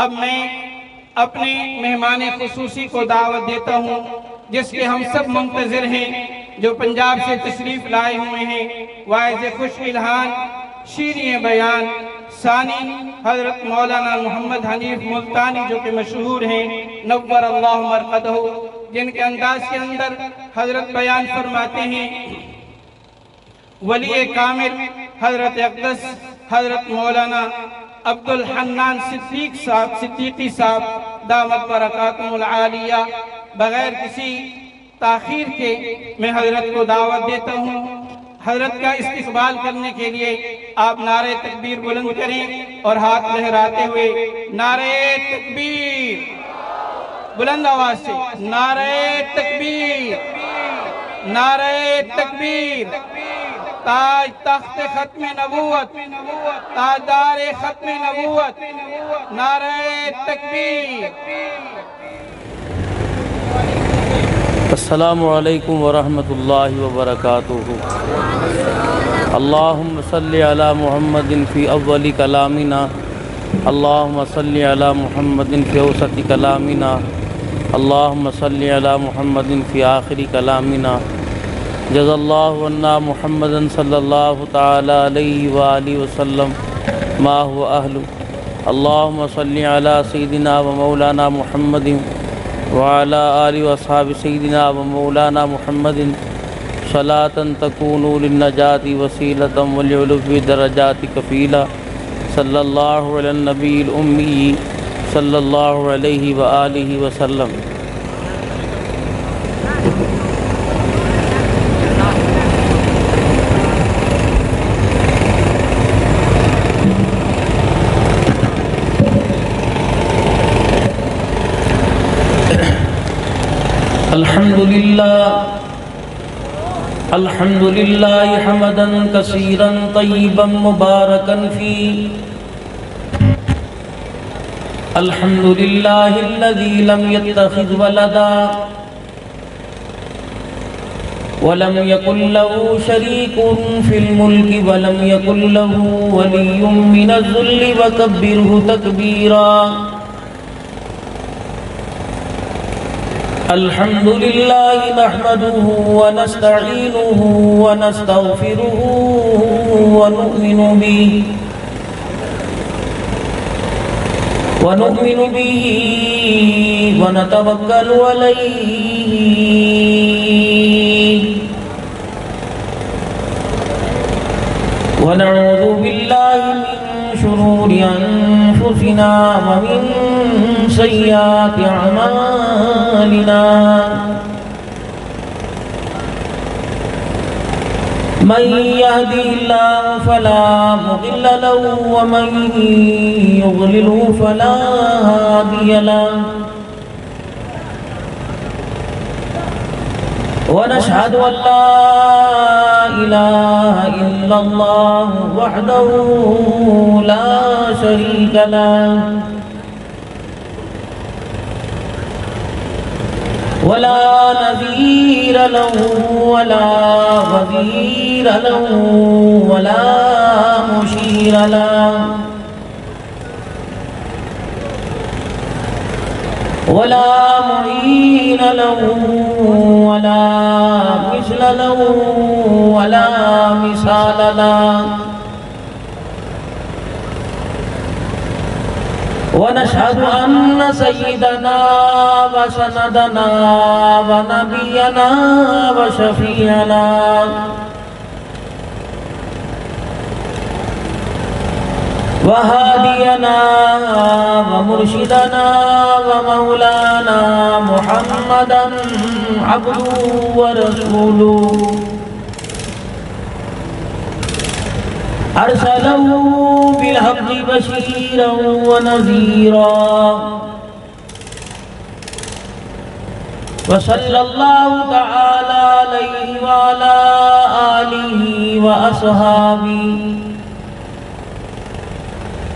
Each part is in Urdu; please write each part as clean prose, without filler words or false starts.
اب میں اپنے مہمان خصوصی کو دعوت دیتا ہوں جس کے ہم سب منتظر ہیں، جو پنجاب سے تشریف لائے ہوئے ہیں، واعظ خوش الحان، شیریں بیان، ثانی حضرت مولانا محمد حنیف ملتانی جو کہ مشہور ہیں، نور اللہ مرقدہ، جن کے انداز کے اندر حضرت بیان فرماتے ہیں ولی کامل حضرت اقدس حضرت مولانا عبدالحنان صدیقی صاحب دامت برکاتہم العالیہ۔ بغیر کسی تاخیر کے میں حضرت کو دعوت دیتا ہوں۔ حضرت کا استقبال کرنے کے لیے آپ نعرہ تکبیر بلند کریں اور ہاتھ لہراتے ہوئے نعرہ تکبیر، بلند آواز سے نعرہ تکبیر، نعرہ تکبیر۔ تاج تخت ختم نبوت، تاجدار ختم نبوت، نعرہ تکبیر۔ السلام علیکم ورحمۃ اللہ وبرکاتہ۔ اللہم صلی علی محمد فی اول کلامنا، اللہم صلی علی محمد فی اوسط کلامنا، اللہم صلی علی محمد فی آخر کلامنا۔ جزا اللہ عنا محمد صلی اللہ تعالی علیہ وآلہ وسلم ما هو اہل۔ اللہم صلی علی سیدنا و مولانا محمد وعلى آل واصحاب سیدنا و مولانا محمد صلاة تکون للنجاة وسیلة ولعلو درجات کفیلا۔ صلی اللہ علی النبی الامی صلی اللہ علیہ وآلہ وسلم۔ الحمد للہ حمدا کثیرا طیبا مبارکا فیہ۔ الحمد للہ الذی لم یتخذ ولدا ولم یکن له شریک فی الملک ولم یکن له ولی من الذل وکبرہ تکبیرا۔ الحمد للہ نحمده ونستعینه ونستغفره ونؤمن به ونتوکل علیہ ونعوذ باللہ من شرور انفسنا ومن سیئات اعمالنا، من يهده الله فلا مضل له ومن يضلله فلا هادي له، ونشهد أن لا إله إلا الله وحده لا شريك له، ولا نذير له ولا وزير له ولا مشير له، ولا معين له ولا مثل له ولا مثال له، ونشهد أن سيدنا وسندنا ونبينا وشفيعنا وهادينا ومرشدنا ومولانا محمدا عبده ورسوله، أرسله بالحق بشيرا ونذيرا، وصلى الله تعالى عليه وعلى آله وأصحابه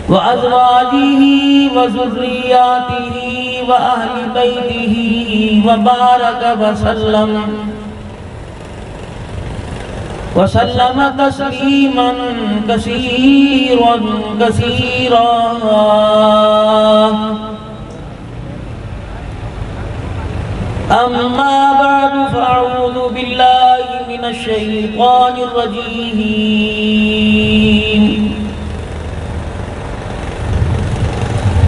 وأزواجه وذرياته وأهل بيته وبارك وسلم تسليما كثيرا كثيرا۔ أما بعد فأعوذ بالله من الشيطان الرجيم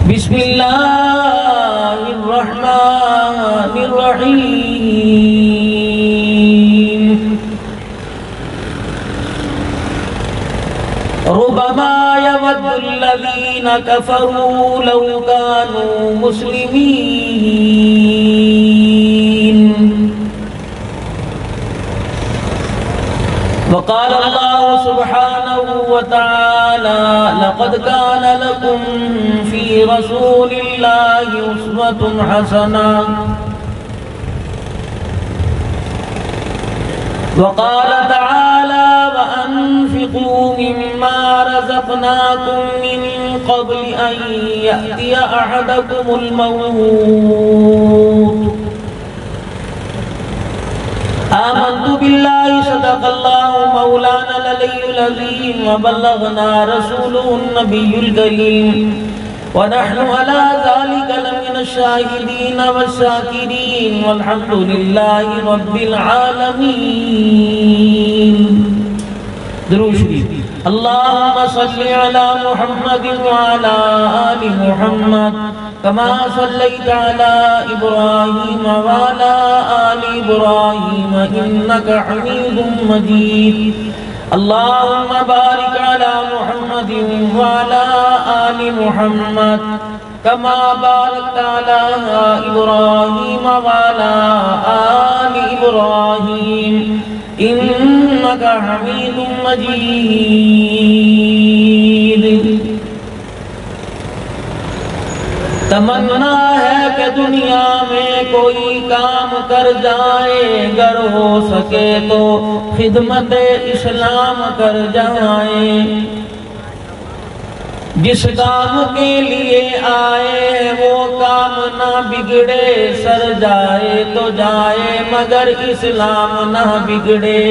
بسم الله الرحمن الرحيم ربما يود الذين كفروا لو كانوا مسلمين وقال الله سبحانه وتعالى لقد كان لكم في رسول الله أسوة حسنة وقال تعالى وأنفقوا مما رزقناكم من قبل أن يأتي أحدكم الموت آمنت بالله صدق الله مولانا العلي العظيم وبلغنا رسوله النبي الكريم ونحن على ذلك لمن الشاهدين والشاكرين والحمد لله رب العالمين درود شریف اللهم صل على محمد وعلى آل محمد كما صليت على إبراهيم وعلى آل إبراهيم إنك حميد مجيد اللهم بارك على محمد وعلى آل محمد كما باركت على إبراهيم وعلى آل إبراهيم إنك حميد مجيد تمنا ہے کہ دنیا میں کوئی کام کر جائے گر ہو سکے تو خدمت اسلام کر جائے جس کام کے لیے آئے وہ کام نہ بگڑے سر جائے تو جائے مگر اسلام نہ بگڑے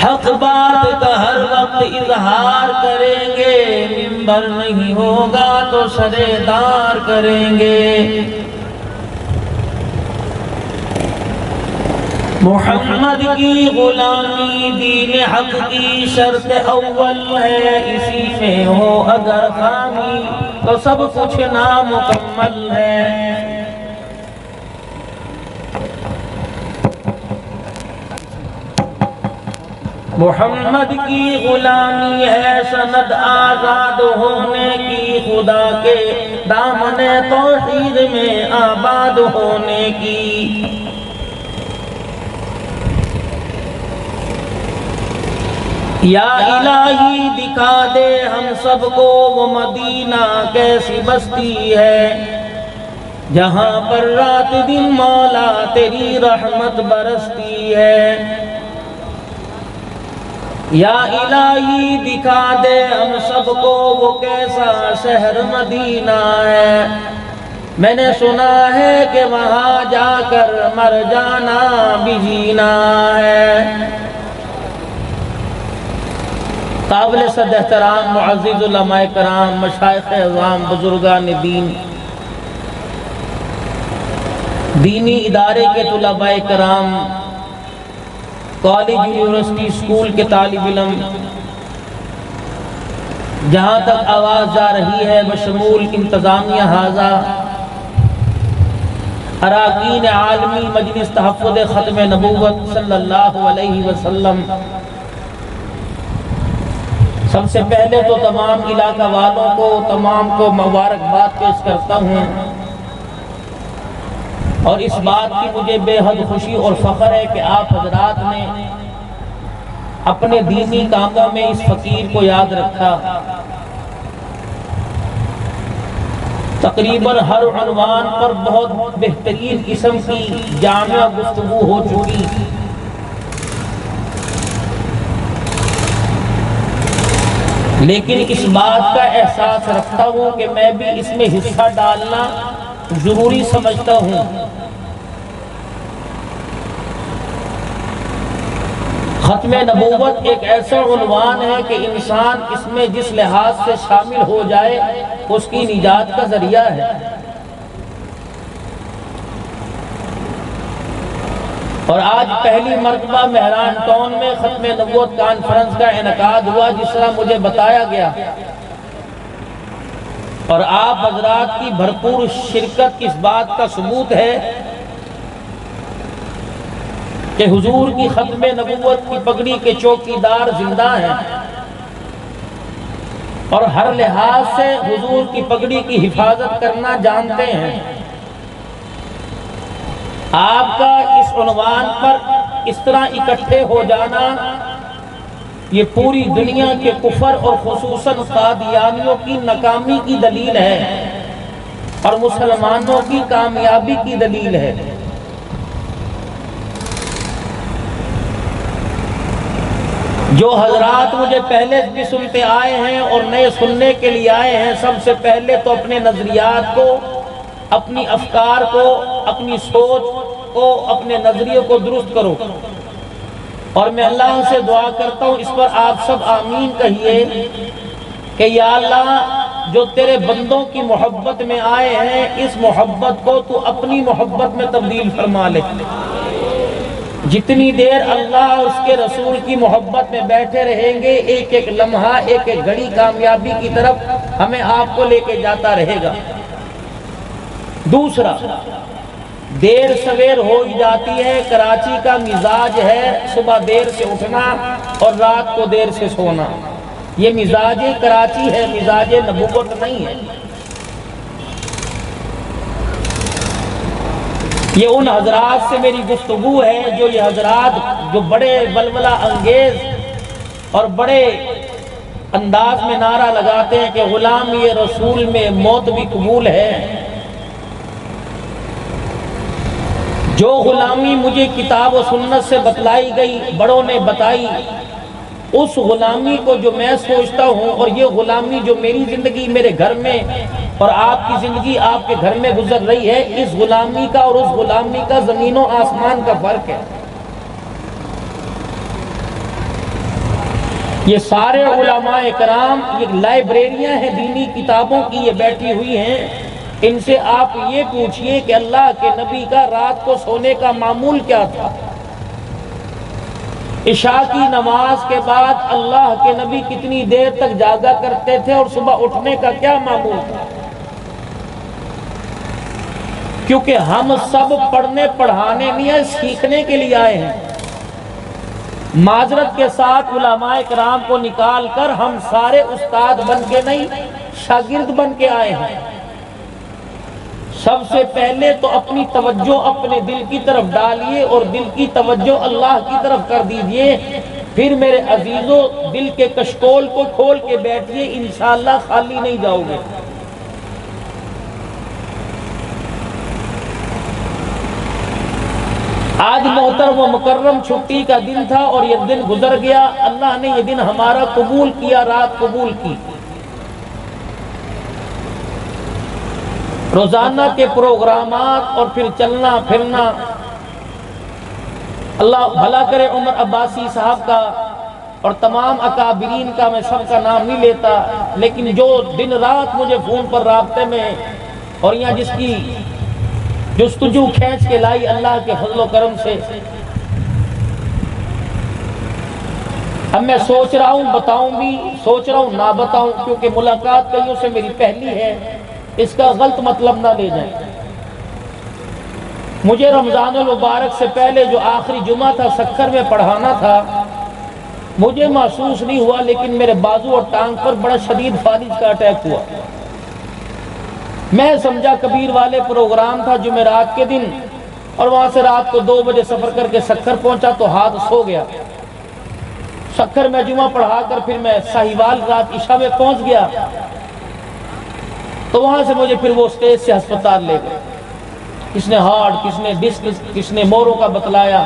حق بات کا ہر وقت اظہار کریں گے منبر نہیں ہوگا تو سرے دار کریں گے محمد کی غلامی دین حق کی شرط اول ہے اسی میں ہو اگر خامی تو سب کچھ نامکمل ہے محمد کی غلامی ہے سند آزاد ہونے کی خدا کے دامن توحید میں آباد ہونے کی یا الہی دکھا دے ہم سب کو وہ مدینہ کیسی بستی ہے جہاں پر رات دن مولا تیری رحمت برستی ہے یا الہی دکھا دے ہم سب کو وہ کیسا شہر مدینہ ہے میں نے سنا ہے کہ وہاں جا کر مر جانا بھی جینا ہے قابل صد احترام معزز علماء کرام مشائخ اعظام بزرگان دین دینی ادارے کے طلباء کرام کالج یونیورسٹی سکول کے طالب علم جہاں تک آواز جا رہی ہے بشمول انتظامیہ حاضہ اراکین عالمی مجلس تحفظ ختم نبوت صلی اللہ علیہ وسلم سب سے پہلے تو تمام علاقہ والوں کو تمام کو مبارکباد پیش کرتا ہوں اور اس بات کی مجھے بے حد خوشی اور فخر ہے کہ آپ حضرات نے اپنے دینی کاموں میں اس فقیر کو یاد رکھا تقریباً ہر عنوان پر بہت بہترین قسم کی جامع گفتگو ہو چکی لیکن اس بات کا احساس رکھتا ہوں کہ میں بھی اس میں حصہ ڈالنا ضروری سمجھتا ہوں ختم نبوت ایک ایسا عنوان ہے کہ انسان اس میں جس لحاظ سے شامل ہو جائے اس کی نجات کا ذریعہ ہے اور آج پہلی مرتبہ مہران ٹاؤن میں ختم نبوت کانفرنس کا انعقاد ہوا، جس طرح مجھے بتایا گیا، اور آپ حضرات کی بھرپور شرکت اس بات کا ثبوت ہے کہ حضور کی ختم نبوت کی پگڑی کے چوکیدار زندہ ہیں، اور ہر لحاظ سے حضور کی پگڑی کی حفاظت کرنا جانتے ہیں۔ آپ کا اس عنوان پر اس طرح اکٹھے ہو جانا یہ پوری دنیا کے کفر اور خصوصاً قادیانیوں کی ناکامی کی دلیل ہے اور مسلمانوں کی کامیابی کی دلیل ہے۔ جو حضرات مجھے پہلے بھی سنتے آئے ہیں اور نئے سننے کے لیے آئے ہیں، سب سے پہلے تو اپنے نظریات کو، اپنی افکار کو، اپنی سوچ کو، اپنے نظریے کو درست کرو، اور میں اللہ سے دعا کرتا ہوں اس پر آپ سب آمین کہیے کہ یا اللہ جو تیرے بندوں کی محبت میں آئے ہیں، اس محبت کو تو اپنی محبت میں تبدیل فرما لے۔ جتنی دیر اللہ اور اس کے رسول کی محبت میں بیٹھے رہیں گے، ایک ایک لمحہ، ایک ایک گھڑی کامیابی کی طرف ہمیں آپ کو لے کے جاتا رہے گا۔ دوسرا، دیر سویر ہو جاتی ہے، کراچی کا مزاج ہے صبح دیر سے اٹھنا اور رات کو دیر سے سونا، یہ مزاج کراچی ہے، مزاج نبوت نہیں ہے۔ یہ ان حضرات سے میری گفتگو ہے جو یہ حضرات جو بڑے ولولہ انگیز اور بڑے انداز میں نعرہ لگاتے ہیں کہ غلامی رسول میں موت بھی قبول ہے۔ جو غلامی مجھے کتاب و سنت سے بتلائی گئی، بڑوں نے بتائی، اس غلامی کو جو میں سوچتا ہوں اور یہ غلامی جو میری زندگی میرے گھر میں اور آپ کی زندگی آپ کے گھر میں گزر رہی ہے، اس غلامی کا اور اس غلامی کا زمین و آسمان کا فرق ہے۔ یہ سارے علماء کرام یہ لائبریریاں ہیں دینی کتابوں کی، یہ بیٹھی ہوئی ہیں، ان سے آپ یہ پوچھئے کہ اللہ کے نبی کا رات کو سونے کا معمول کیا تھا؟ عشاء کی نماز کے بعد اللہ کے نبی کتنی دیر تک جاگا کرتے تھے اور صبح اٹھنے کا کیا معمول تھا؟ کیونکہ ہم سب پڑھنے پڑھانے نہیں ہیں، سیکھنے کے لیے آئے ہیں۔ معذرت کے ساتھ علماء کرام کو نکال کر ہم سارے استاد بن کے نہیں، شاگرد بن کے آئے ہیں۔ سب سے پہلے تو اپنی توجہ اپنے دل کی طرف ڈالیے اور دل کی توجہ اللہ کی طرف کر دیجئے، پھر میرے عزیزوں دل کے کشکول کو کھول کے بیٹھئے، انشاءاللہ خالی نہیں جاؤ گے۔ آج محترم و مکرم چھٹی کا دن تھا اور یہ دن گزر گیا، اللہ نے یہ دن ہمارا قبول کیا، رات قبول کی۔ روزانہ کے پروگرامات اور پھر چلنا پھرنا، اللہ بھلا کرے عمر عباسی صاحب کا اور تمام اکابرین کا، میں سب کا نام نہیں لیتا، لیکن جو دن رات مجھے فون پر رابطے میں اور یہاں جس کی جستجو کھینچ کے لائی اللہ کے فضل و کرم سے، اب میں سوچ رہا ہوں بتاؤں بھی، سوچ رہا ہوں نہ بتاؤں، کیونکہ ملاقات کئیوں سے میری پہلی ہے، اس کا غلط مطلب نہ لے جائیں۔ مجھے رمضان المبارک سے پہلے جو آخری جمعہ تھا سکھر میں پڑھانا تھا، مجھے محسوس نہیں ہوا، لیکن میرے بازو اور ٹانگ پر بڑا شدید فالج کا اٹیک ہوا۔ میں سمجھا کبیر والے پروگرام تھا جمعرات کے دن، اور وہاں سے رات کو 2 بجے سفر کر کے سکھر پہنچا تو ہاتھ سو گیا۔ سکھر میں جمعہ پڑھا کر پھر میں ساہیوال رات عشاء میں پہنچ گیا، تو وہاں سے مجھے پھر وہ اسٹیج سے ہسپتال لے گئے، کس نے ہارٹ، کس نے ڈسک، کس نے موروں کا بتلایا۔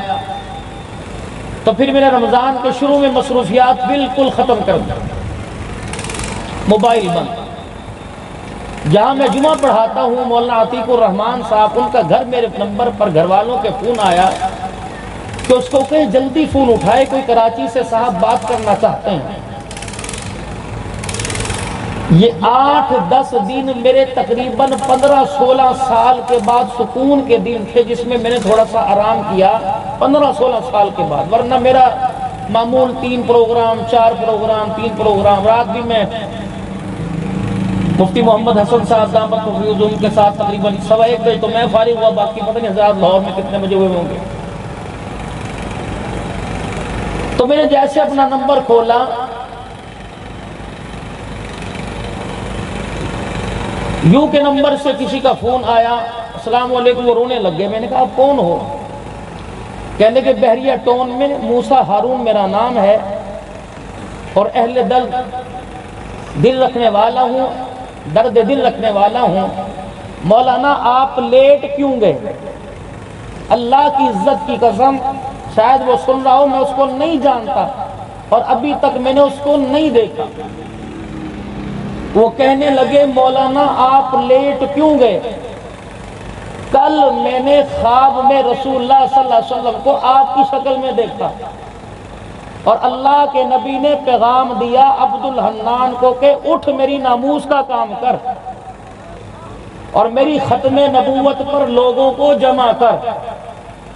تو پھر میرے رمضان کے شروع میں مصروفیات بالکل ختم کر دیا، موبائل بند۔ جہاں میں جمعہ پڑھاتا ہوں مولانا عتیق الرحمان صاحب، ان کا گھر میرے نمبر پر گھر والوں کے فون آیا کہ اس کو کہیں جلدی فون اٹھائے، کوئی کراچی سے صاحب بات کرنا چاہتے ہیں۔ یہ 8-10 دن میرے تقریباً 15-16 سال کے بعد سکون کے دن تھے، جس میں میں نے تھوڑا سا آرام کیا 15-16 سال کے بعد، ورنہ میرا معمول 3 پروگرام 4 پروگرام 3 پروگرام، رات بھی میں مفتی محمد حسن صاحب دامت تفویض کے ساتھ تقریباً 1:15 بجے تو میں فارغ ہوا، باقی پتہ نہیں حضرات لاہور میں کتنے بجے ہوئے ہوں گے۔ تو میں نے جیسے اپنا نمبر کھولا، یو کے نمبر سے کسی کا فون آیا، السلام علیکم، وہ رونے لگ گئے۔ میں نے کہا آپ کون ہو؟ کہنے کہ بحریہ ٹون میں موسیٰ ہارون میرا نام ہے اور اہل دل رکھنے والا ہوں، درد دل رکھنے والا ہوں۔ مولانا آپ لیٹ کیوں گئے؟ اللہ کی عزت کی قسم، شاید وہ سن رہا ہو، میں اس کو نہیں جانتا اور ابھی تک میں نے اس کو نہیں دیکھا۔ وہ کہنے لگے مولانا آپ لیٹ کیوں گئے؟ کل میں نے خواب میں رسول اللہ صلی اللہ علیہ وسلم کو آپ کی شکل میں دیکھا اور اللہ کے نبی نے پیغام دیا عبد الحنان کو کہ اٹھ میری ناموس کا کام کر اور میری ختم نبوت پر لوگوں کو جمع کر۔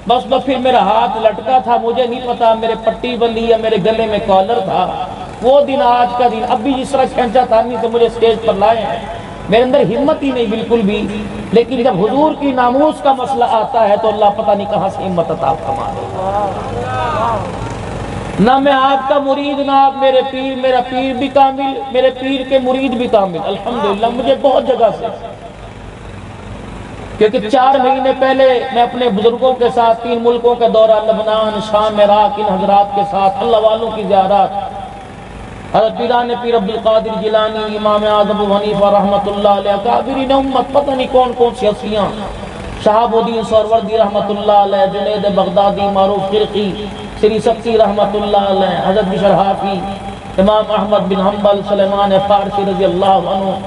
بس پھر میرا ہاتھ لٹکا تھا، مجھے نہیں پتا میرے پٹی بندھی یا میرے گلے میں کالر تھا۔ وہ دن آج کا دن، اب بھی جس طرح کھینچا تھا نہیں تو مجھے سٹیج پر لائے ہیں، میرے اندر ہمت ہی نہیں بالکل بھی، لیکن جب حضور کی ناموس کا مسئلہ آتا ہے تو اللہ پتہ نہیں کہاں سے ہمت عطا فرما دیتا۔ نہ میں آپ کا مرید نہ آپ میرے پیر، میرا پیر بھی کامل، میرے پیر کے مرید بھی کامل، الحمدللہ مجھے بہت جگہ سے، کیونکہ 4 مہینے پہلے میں اپنے بزرگوں کے ساتھ 3 ملکوں کے دورہ، لبنان، شام، عراق، ان حضرات کے ساتھ اللہ والوں کی زیارت، حضرت پیران پیر عبد القادر جیلانی، امام اعظم ابو حنیفہ رحمۃ اللہ علیہ، اکابرین امت، پتہ نہیں کون کون سی ہستیاں، شہاب الدین سہروردی رحمۃ اللہ علیہ، جنید بغدادی، معروف خرقی، سری سبتی رحمۃ اللہ علیہ، حضرت بشر حافی، امام احمد بن حنبل، سلیمان فارسی رضی اللہ عنہ،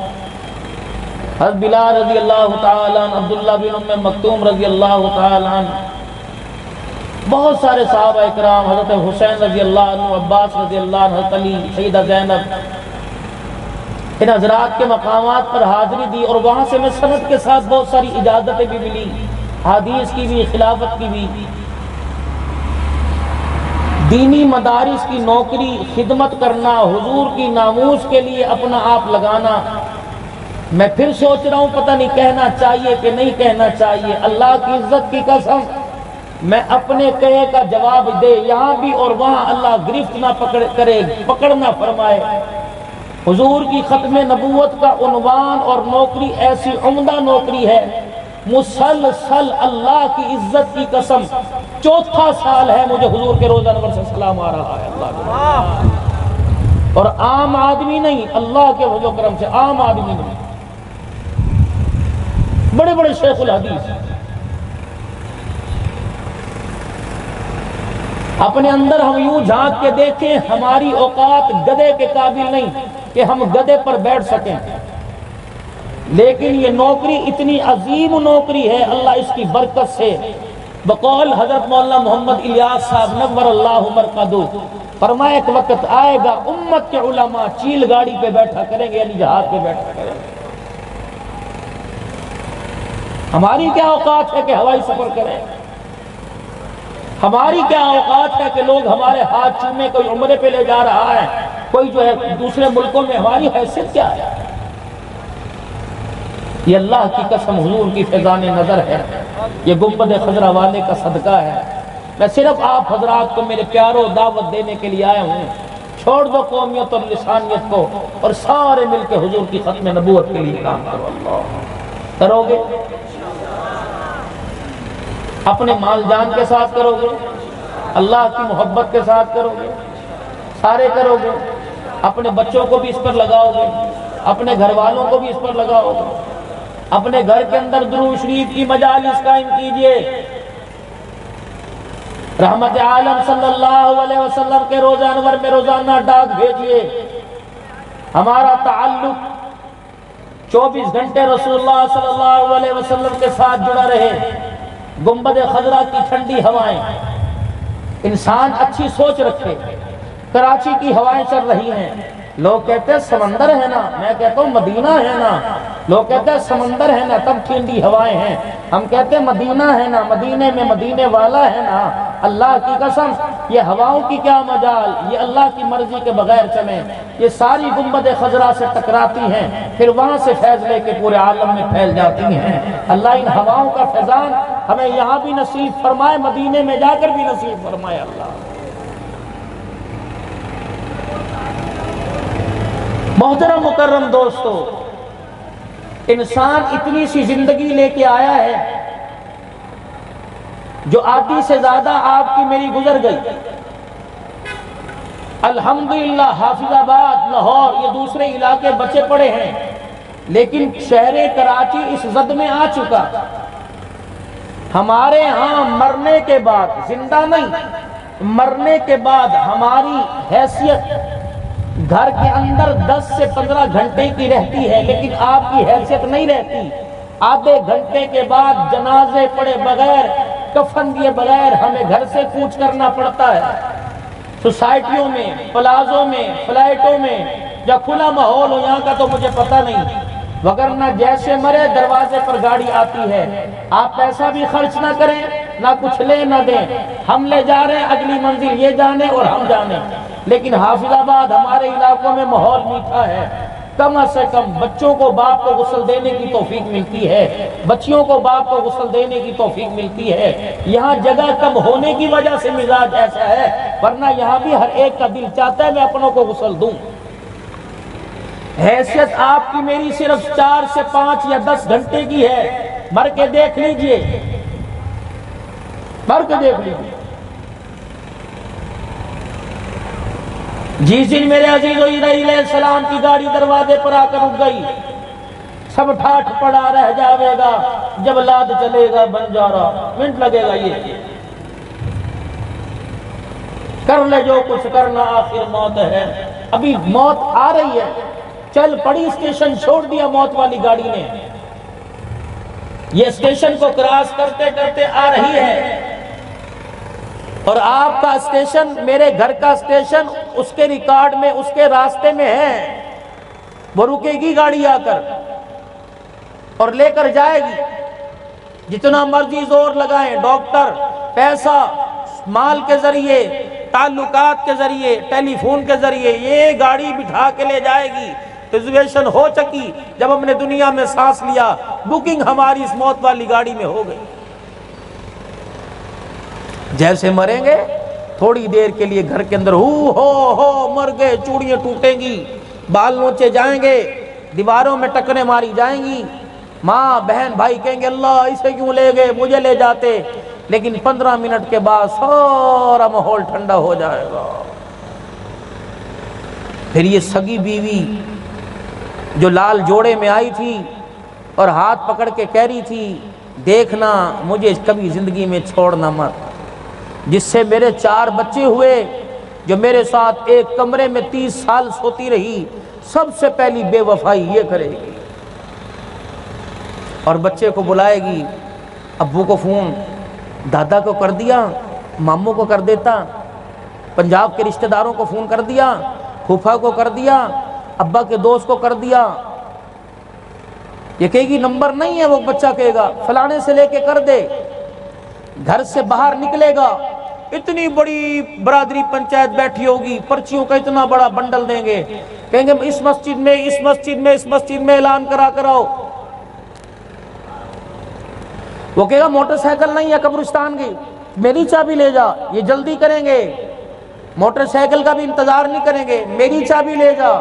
حضرت بلال رضی اللہ تعالیٰ عنہ، عبداللہ بن ام مکتوم رضی اللہ تعالیٰ عنہ، بہت سارے صحابہ اکرام، حضرت حسین رضی اللہ عنہ، عباس رضی اللہ عنہ، حضرت علی، سیدہ زینب، ان حضرات کے مقامات پر حاضری دی اور وہاں سے میں سند کے ساتھ بہت ساری اجازتیں بھی ملی، حدیث کی بھی، خلافت کی بھی، دینی مدارس کی نوکری، خدمت کرنا، حضور کی ناموس کے لیے اپنا آپ لگانا۔ میں پھر سوچ رہا ہوں پتہ نہیں کہنا چاہیے کہ نہیں کہنا چاہیے، اللہ کی عزت کی قسم میں اپنے کہے کا جواب دے، یہاں بھی اور وہاں اللہ گرفت نہ کرے، پکڑ نہ فرمائے۔ حضور کی ختم نبوت کا عنوان اور نوکری ایسی عمدہ نوکری ہے، مسلسل اللہ کی عزت کی قسم 4تھا سال ہے مجھے حضور کے روزہ انور سے سلام آ رہا ہے، اللہ اور عام آدمی نہیں، اللہ کے فضل و کرم سے عام آدمی نہیں، بڑے بڑے شیخ الحدیث اپنے اندر ہم یوں جھانک کے دیکھیں، ہماری اوقات گدھے کے قابل نہیں کہ ہم گدھے پر بیٹھ سکیں، لیکن یہ نوکری اتنی عظیم نوکری ہے، اللہ اس کی برکت سے، بقول حضرت مولانا محمد الیاس صاحب نور اللہ مرقدہ، فرمایا ایک وقت آئے گا امت کے علماء چیل گاڑی پہ بیٹھا کریں گے، یعنی جہاز پہ بیٹھا کریں گے۔ ہماری کیا اوقات ہے کہ ہوائی سفر کریں؟ ہماری کیا اوقات ہے کہ لوگ ہمارے ہاتھ چومے، کوئی عمرے پہ لے جا رہا ہے، کوئی جو ہے دوسرے ملکوں میں، ہماری حیثیت کیا ہے؟ یہ اللہ کی قسم حضور کی فیضان نظر ہے، یہ گنبد خضرا والے کا صدقہ ہے۔ میں صرف آپ حضرات کو میرے پیاروں دعوت دینے کے لیے آیا ہوں، چھوڑ دو قومیت اور لسانیت کو اور سارے مل کے حضور کی ختم نبوت کے لیے کام کرو۔ اللہ کرو گے؟ اپنے مال جان کے ساتھ کرو گے، اللہ کی محبت کے ساتھ کرو گے، سارے کرو گے، اپنے بچوں کو بھی اس پر لگاؤ گے، اپنے گھر والوں کو بھی اس پر لگاؤ گے، اپنے گھر کے اندر درود شریف کی مجالس قائم کیجئے، رحمت عالم صلی اللہ علیہ وسلم کے روزہ انور میں روزانہ ڈاک بھیجئے، ہمارا تعلق 24 گھنٹے رسول اللہ صلی اللہ علیہ وسلم کے ساتھ جڑا رہے۔ گنبد خضرا کی ٹھنڈی ہوائیں، انسان اچھی سوچ رکھے، کراچی کی ہوائیں چل رہی ہیں، لوگ کہتے ہیں سمندر ہے نا، میں کہتا ہوں مدینہ ہے نا۔ لوگ کہتے ہیں سمندر ہے نا تب ٹھنڈی ہوائیں ہیں، ہم کہتے ہیں مدینہ ہے نا، مدینے میں مدینے والا ہے نا۔ اللہ کی قسم یہ ہواؤں کی کیا مجال، یہ اللہ کی مرضی کے بغیر چلیں، یہ ساری گنبد خضرا سے ٹکراتی ہیں، پھر وہاں سے فیض لے کے پورے عالم میں پھیل جاتی ہیں۔ اللہ ان ہواؤں کا فیضان ہمیں یہاں بھی نصیب فرمائے، مدینے میں جا کر بھی نصیب فرمائے اللہ۔ محترم مکرم دوستو، انسان اتنی سی زندگی لے کے آیا ہے جو آدھی سے زیادہ آپ کی میری گزر گئی۔ الحمدللہ حافظ آباد، لاہور یہ دوسرے علاقے بچے پڑے ہیں، لیکن شہر کراچی اس زد میں آ چکا۔ ہمارے ہاں مرنے کے بعد، زندہ نہیں، مرنے کے بعد ہماری حیثیت گھر کے اندر 10 سے 15 گھنٹے کی رہتی ہے، لیکن آپ کی حیثیت نہیں رہتی۔ آدھے گھنٹے کے بعد جنازے پڑے بغیر، کفن دیے بغیر ہمیں گھر سے کوچ کرنا پڑتا ہے۔ سوسائٹیوں میں، پلازوں میں، فلائٹوں میں، یا کھلا ماحول ہو یہاں کا تو مجھے پتہ نہیں، وگرنہ جیسے مرے دروازے پر گاڑی آتی ہے۔ آپ پیسہ بھی خرچ نہ کریں، نہ کچھ لیں نہ دیں، ہم لے جا رہے ہیں اگلی منزل یہ جانے اور ہم جانے۔ لیکن حافظ آباد ہمارے علاقوں میں ماحول میٹھا ہے، کم سے کم بچوں کو باپ کو غسل دینے کی توفیق ملتی ہے، بچیوں کو باپ کو غسل دینے کی توفیق ملتی ہے۔ یہاں جگہ کم ہونے کی وجہ سے مزاج ایسا ہے، ورنہ یہاں بھی ہر ایک کا دل چاہتا ہے میں اپنوں کو غسل دوں۔ حیثیت آپ کی میری صرف 4 سے 5 یا 10 گھنٹے کی ہے، مر کے دیکھ لیجئے، مر کے دیکھ لیجئے۔ جس دن میرے عزیز علیہ السلام کی گاڑی دروازے پر آ کر رک گئی، سب ٹھاٹھ پڑا رہ جاوے گا، جب لاد چلے گا بنجارا، منٹ لگے گا یہ کر لے جو کچھ کرنا آخر موت ہے۔ ابھی موت آ رہی ہے، چل پڑی اسٹیشن چھوڑ دیا موت والی گاڑی نے، یہ اسٹیشن کو کراس کرتے کرتے آ رہی ہے، اور آپ کا اسٹیشن، میرے گھر کا اسٹیشن اس کے ریکارڈ میں، اس کے راستے میں ہے۔ وہ رکے گی گاڑی آ کر اور لے کر جائے گی، جتنا مرضی زور لگائیں، ڈاکٹر، پیسہ، مال کے ذریعے، تعلقات کے ذریعے، ٹیلی فون کے ذریعے، یہ گاڑی بٹھا کے لے جائے گی۔ ریزرویشن ہو چکی، جب ہم نے دنیا میں سانس لیا، بکنگ ہماری اس موت والی گاڑی میں ہو گئی۔ جیسے مریں گے تھوڑی دیر کے لیے گھر کے اندر ہو مر گئے، چوڑیاں ٹوٹیں گی، بال نوچے جائیں گے، دیواروں میں ٹکریں ماری جائیں گی، ماں بہن بھائی کہیں گے اللہ اسے کیوں لے گئے، مجھے لے جاتے۔ لیکن 15 منٹ کے بعد سارا ماحول ٹھنڈا ہو جائے گا۔ پھر یہ سگی بیوی جو لال جوڑے میں آئی تھی اور ہاتھ پکڑ کے کہہ رہی تھی دیکھنا مجھے کبھی زندگی میں چھوڑنا مت، جس سے میرے 4 بچے ہوئے، جو میرے ساتھ ایک کمرے میں 30 سال سوتی رہی، سب سے پہلی بے وفائی یہ کرے گی۔ اور بچے کو بلائے گی، ابو کو فون، دادا کو کر دیا، ماموں کو کر دیتا، پنجاب کے رشتہ داروں کو فون کر دیا، پھوپھا کو کر دیا، ابا کے دوست کو کر دیا۔ یہ کہے گی نمبر نہیں ہے، وہ بچہ کہے گا فلانے سے لے کے کر دے۔ گھر سے باہر نکلے گا، اتنی بڑی برادری پنچایت بیٹھی ہوگی، پرچیوں کا اتنا بڑا بنڈل دیں گے، کہیں گے اس مسجد میں اس مسجد میں اس مسجد میں اعلان کرا کراؤ۔ وہ کہے گا موٹر سائیکل نہیں ہے قبرستان کی، میری چابی لے جا، یہ جلدی کریں گے، موٹر سائیکل کا بھی انتظار نہیں کریں گے، میری چابی لے جا۔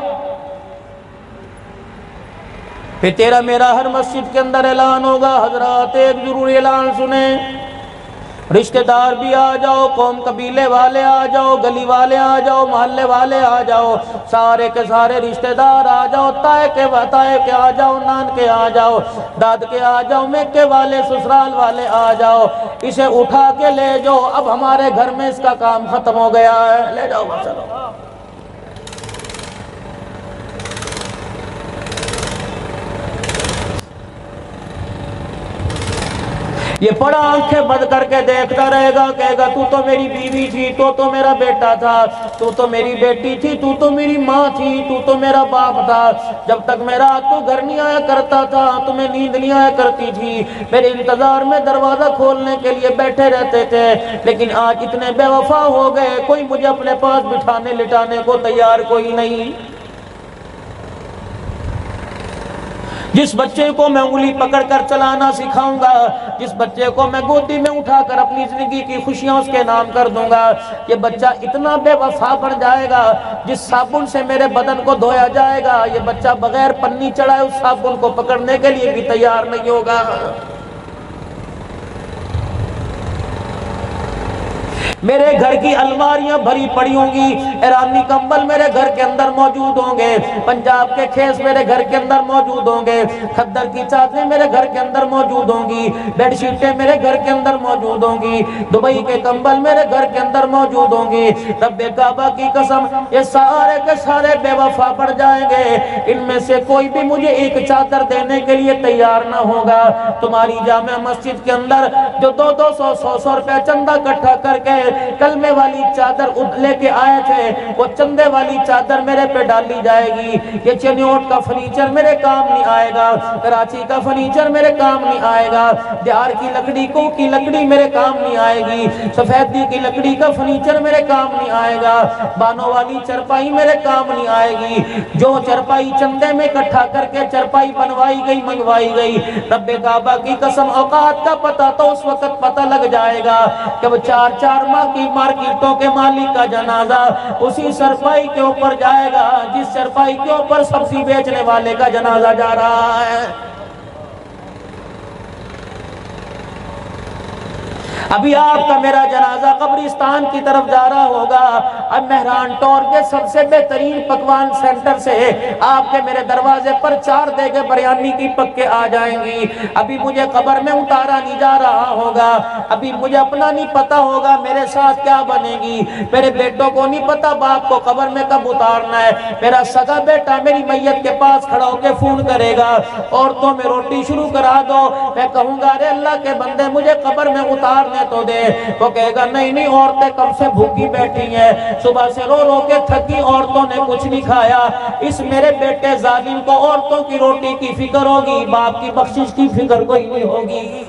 پھر تیرا میرا ہر مسجد کے اندر اعلان ہوگا، حضرات ایک ضروری اعلان سنیں، رشتہ دار بھی آ جاؤ، قوم قبیلے والے آ جاؤ، گلی والے آ جاؤ، محلے والے آ جاؤ، سارے کے سارے رشتہ دار آ جاؤ، تائے کے آ جاؤ، نان کے آ جاؤ، داد کے آ جاؤ، میکے والے سسرال والے آ جاؤ، اسے اٹھا کے لے جاؤ، اب ہمارے گھر میں اس کا کام ختم ہو گیا ہے، لے جاؤ بس چلو۔ یہ بڑا آنکھیں بند کر کے دیکھتا رہے گا، کہے گا تو تو میری بیوی تھی، تو میرا بیٹا تھا، تو میری بیٹی تھی، تو میری ماں تھی، تو میرا باپ تھا، جب تک میرا تو گھر نہیں آیا کرتا تھا، تمہیں نیند نہیں آیا کرتی تھی، میرے انتظار میں دروازہ کھولنے کے لیے بیٹھے رہتے تھے، لیکن آج اتنے بے وفا ہو گئے، کوئی مجھے اپنے پاس بٹھانے لٹانے کو تیار کوئی نہیں۔ جس بچے کو میں انگلی پکڑ کر چلانا سکھاؤں گا، جس بچے کو میں گودی میں اٹھا کر اپنی زندگی کی خوشیاں اس کے نام کر دوں گا، یہ بچہ اتنا بے وفا بن جائے گا، جس صابن سے میرے بدن کو دھویا جائے گا، یہ بچہ بغیر پنی چڑھائے اس صابن کو پکڑنے کے لیے بھی تیار نہیں ہوگا۔ میرے گھر کی الماریاں بھری پڑی ہوں گی، ایرانی کمبل میرے گھر کے اندر موجود ہوں گے، پنجاب کے کھیس میرے گھر کے اندر موجود ہوں گے، خدر کی چادریں میرے گھر کے اندر موجود ہوں گی، بیڈ شیٹیں میرے گھر کے اندر موجود ہوں گی، دبئی کے کمبل میرے گھر کے اندر موجود ہوں گی۔ رب کعبہ کی قسم یہ سارے کے سارے بے وفا پڑ جائیں گے، ان میں سے کوئی بھی مجھے ایک چادر دینے کے لیے تیار نہ ہوگا۔ تمہاری جامع مسجد کے اندر جو 200 روپے چندہ اکٹھا کر کے کلمے والی چادر لے کے آئے تھے، وہ چندے والی چادر میرے پہ ڈالی جائے گی۔ یہ چنیوٹ کا فرنیچر میرے کام نہیں آئے گا، کراچی کا فرنیچر میرے کام نہیں آئے گا، دیار کی لکڑی کو کی لکڑی میرے کام نہیں آئے گی، سفیدی کی لکڑی کا فرنیچر میرے کام نہیں آئے گا، بانوں والی چرپائی میرے کام نہیں آئے گی۔ جو چرپائی چندے میں اکٹھا کر کے چرپائی بنوائی گئی منگوائی گئی، رب کعبہ کی قسم اوقات کا پتہ تو اس وقت پتہ لگ جائے گا جب 4 ماہ کی مارکیٹوں کے مالک کا جنازہ اسی چرپائی کے اوپر جائے گا جس چرپائی کے اوپر سبزی بیچنے والے کا جنازہ جا رہا ہے۔ ابھی آپ کا میرا جنازہ قبرستان کی طرف جا رہا ہوگا، اب مہران ٹور کے سب سے بہترین پکوان سینٹر سے آپ کے میرے دروازے پر 4 دیگیں بریانی کی پک کے آ جائیں گی۔ ابھی مجھے قبر میں اتارا نہیں جا رہا ہوگا، ابھی مجھے اپنا نہیں پتا ہوگا میرے ساتھ کیا بنے گی، میرے بیٹوں کو نہیں پتا باپ کو قبر میں کب اتارنا ہے، میرا سگا بیٹا میری میت کے پاس کھڑا ہو کے فون کرے گا، عورتوں میں روٹی شروع کرا دو، میں کہوں گا ارے اللہ کے بندے مجھے قبر میں اتارنے تو دے، وہ کہے گا نہیں نہیں عورتیں کب سے بھوکی بیٹھی ہیں، صبح سے رو رو کے تھکی، عورتوں نے کچھ نہیں کھایا۔ اس میرے بیٹے ظالم کو عورتوں کی روٹی کی فکر ہوگی، باپ کی بخشش کی فکر کوئی نہیں ہوگی۔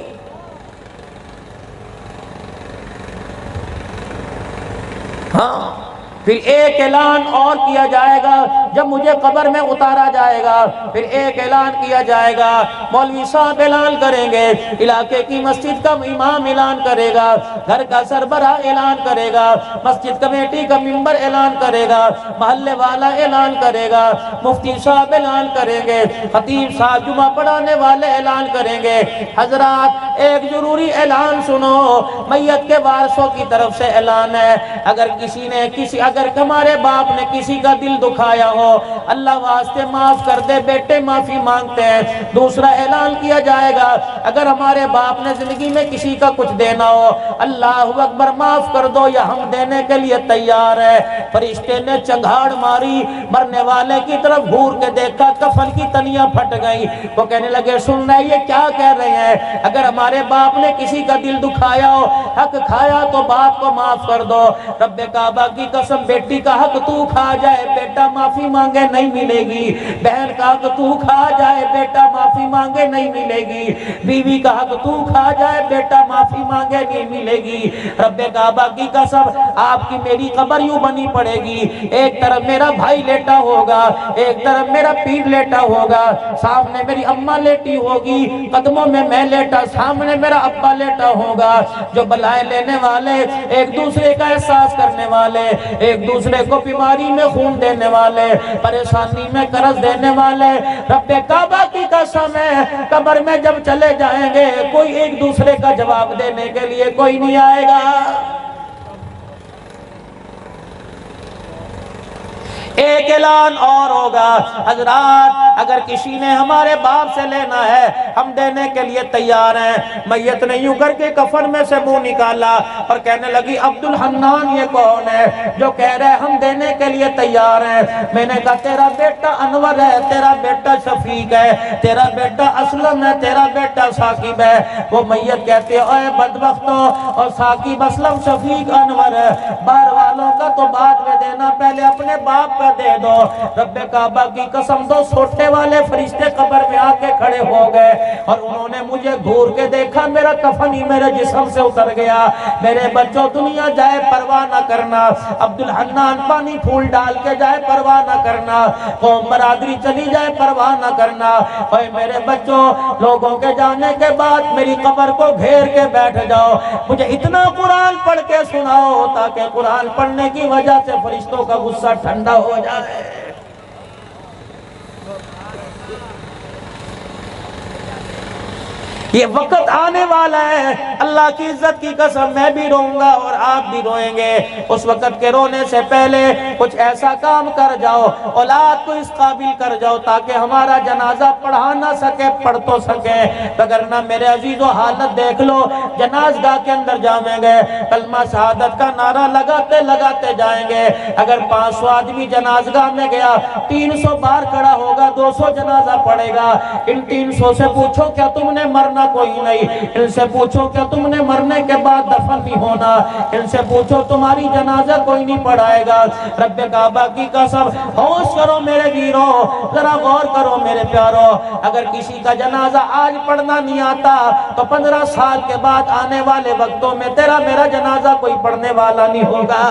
ہاں پھر ایک اعلان اور کیا جائے گا جب مجھے قبر میں اتارا جائے گا، پھر ایک اعلان کیا جائے گا، مولوی صاحب اعلان کریں گے، علاقے کی مسجد کا امام اعلان کرے گا، گھر کا سربراہ اعلان کرے گا، مسجد کمیٹی کا ممبر اعلان کرے گا، محلے والا اعلان کرے گا، مفتی صاحب اعلان کریں گے، خطیب صاحب جمعہ پڑھانے والے اعلان کریں گے۔ حضرات ایک ضروری اعلان سنو، میت کے وارثوں کی طرف سے اعلان ہے، اگر ہمارے باپ نے کسی کا دل دکھایا ہو اللہ واسطے معاف کر دے، بیٹے معافی مانگتے ہیں۔ دوسرا اعلان کیا جائے گا اگر ہمارے باپ نے زندگی میں کسی کا کچھ دینا ہو اللہ اکبر معاف کر دو یا ہم دینے کے لیے تیار ہے۔ فرشتے نے چنگھاڑ ماری، مرنے والے کی طرف گھور کے دیکھا، کفن کی تنیاں پھٹ گئی، وہ کہنے لگے سن رہے یہ کیا کہہ رہے ہیں، اگر ہمارے باپ نے کسی کا دل دکھایا ہو حق کھایا تو باپ کو معاف کر دو۔ رب کعبہ کی قسم بیٹی کا حق تو کھا جائے بیٹا معافی مانگے نہیں ملے گی، بہن کا حق تو کھا جائے بیٹا معافی مانگے نہیں ملے گی، بیوی کا حق تو کھا جائے بیٹا معافی مانگے نہیں ملے گی۔ رب کعبہ کی قسم آپ کی میری قبر یوں بنی پڑے گی، ایک طرف میرا بھائی لیٹا ہوگا، ایک طرف میرا پیر لیٹا ہوگا، سامنے میری اماں لیٹی ہوگی، قدموں میں لیٹا، سامنے میرا ابا لیٹا ہوگا۔ جو بلائیں لینے والے، ایک دوسرے کا احساس کرنے والے، ایک دوسرے کو بیماری میں خون دینے والے، پریشانی میں قرض دینے والے، رب کعبہ کی قسم ہے قبر میں جب چلے جائیں گے کوئی ایک دوسرے کا جواب دینے کے لیے کوئی نہیں آئے گا۔ ایک اعلان اور ہوگا، حضرات اگر کسی نے ہمارے باپ سے لینا ہے ہم دینے کے لیے تیار ہیں۔ میت نے یوں کر کے کفن میں سے منہ نکالا اور کہنے لگی عبدالحنان یہ کون ہے جو کہہ رہے ہم دینے کے لیے تیار ہیں؟ میں نے کہا تیرا بیٹا انور ہے، تیرا بیٹا شفیق ہے، تیرا بیٹا اسلم ہے، تیرا بیٹا ثاقب ہے۔ وہ میت کہتے ہیں اے بدبختوں، اور ثاقب اسلم شفیق انور ہے، باہر والوں کا تو بعد میں دینا، پہلے اپنے باپ کا دے دو۔ رب کعبہ کی قسم، دو سوٹے والے فرشتے قبر میں آ کے کھڑے ہو گئے اور انہوں نے مجھے گھور کے دیکھا، میرا کفن ہی میرے جسم سے اتر گیا۔ میرے بچوں دنیا جائے پرواہ نہ کرنا، عبدالحنان پانی پھول ڈال کے جائے پرواہ نہ کرنا، قوم برادری چلی جائے پرواہ نہ کرنا۔ اے میرے بچوں، لوگوں کے جانے کے بعد میری قبر کو گھیر کے بیٹھ جاؤ، مجھے اتنا قرآن پڑھ کے سناؤ تاکہ قرآن پڑھنے کی وجہ سے فرشتوں کا غصہ ٹھنڈا ہو جائے۔ یہ وقت آنے والا ہے، اللہ کی عزت کی قسم میں بھی روؤں گا اور آپ بھی روئیں گے۔ اس وقت کے رونے سے پہلے کچھ ایسا کام کر جاؤ، اولاد کو اس قابل کر جاؤ تاکہ ہمارا جنازہ پڑھا نہ سکے پڑھ تو سکے، وگرنہ میرے عزیزو حالت دیکھ لو۔ جنازگاہ کے اندر جائیں گے، کلمہ شہادت کا نعرہ لگاتے لگاتے جائیں گے۔ اگر 500 آدمی جنازگاہ میں گیا، 300 بار کھڑا ہوگا، 200 جنازہ پڑھے گا۔ ان 300 سے پوچھو کیا تم نے مرنا کوئی نہیں، ان سے پوچھو کیا تم نے مرنے کے بعد دفن بھی ہونا، ان سے پوچھو تمہاری جنازہ کوئی نہیں پڑھائے گا۔ رب کعبہ کی قسم، ہوش کرو میرے ویرو، ذرا غور کرو میرے پیارو، اگر کسی کا جنازہ آج پڑھنا نہیں آتا تو 15 سال کے بعد آنے والے وقتوں میں تیرا میرا جنازہ کوئی پڑھنے والا نہیں ہوگا۔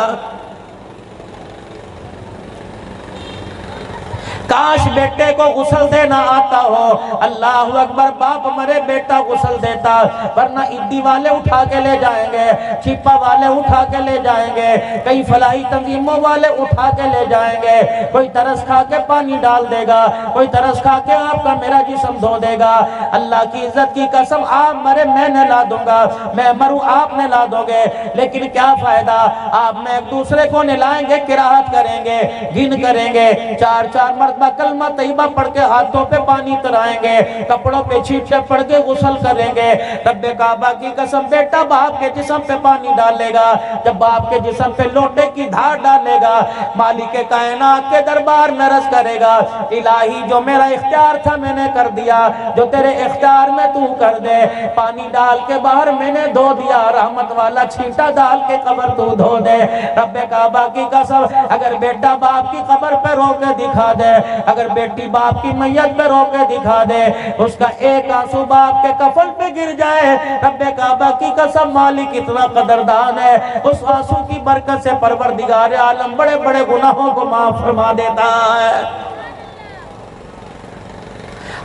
کاش بیٹے کو غسل دینا آتا ہو، اللہ اکبر، باپ مرے بیٹا غسل دیتا، ورنہ عیدی والے اٹھا کے لے جائیں گے، چھپا والے اٹھا کے لے جائیں گے، کئی فلاحی تنظیموں والے اٹھا کے لے جائیں گے، کوئی ترس کھا کے پانی ڈال دے گا، کوئی ترس کھا کے آپ کا میرا جسم دھو دے گا۔ اللہ کی عزت کی قسم، آپ مرے میں نے لا دوں گا، میں مروں آپ نے لا دو گے، لیکن کیا فائدہ، آپ میں ایک دوسرے کو نلائیں گے، قرات کریں گے، گن کریں گے، 4 مرتبہ کلمہ طیبہ پڑھ کے ہاتھوں پہ پانی ترائیں گے، کپڑوں پہ چھینٹے پڑھ کے غسل کریں گے۔ رب کعبہ کی قسم، بیٹا باپ کے جسم پہ پانی ڈالے گا، جب باپ کے جسم پہ لوٹے کی دھار ڈالے گا، مالک کائنات کے دربار میں عرض کرے گا، الہی جو میرا اختیار تھا میں نے کر دیا، جو تیرے اختیار میں تو کر دے، پانی ڈال کے باہر میں نے دھو دیا، رحمت والا چھینٹا ڈال کے قبر تو دھو دے۔ رب کعبہ کی قسم، اگر بیٹا باپ کی قبر پہ رو کے دکھا دے، اگر بیٹی باپ کی میت پہ رو کے دکھا دے، اس کا ایک آنسو باپ کے کفن پہ گر جائے، رب کعبہ کی قسم مالک اتنا قدردان ہے، اس آنسو کی برکت سے پروردگار عالم بڑے بڑے گناہوں کو معاف فرما دیتا ہے۔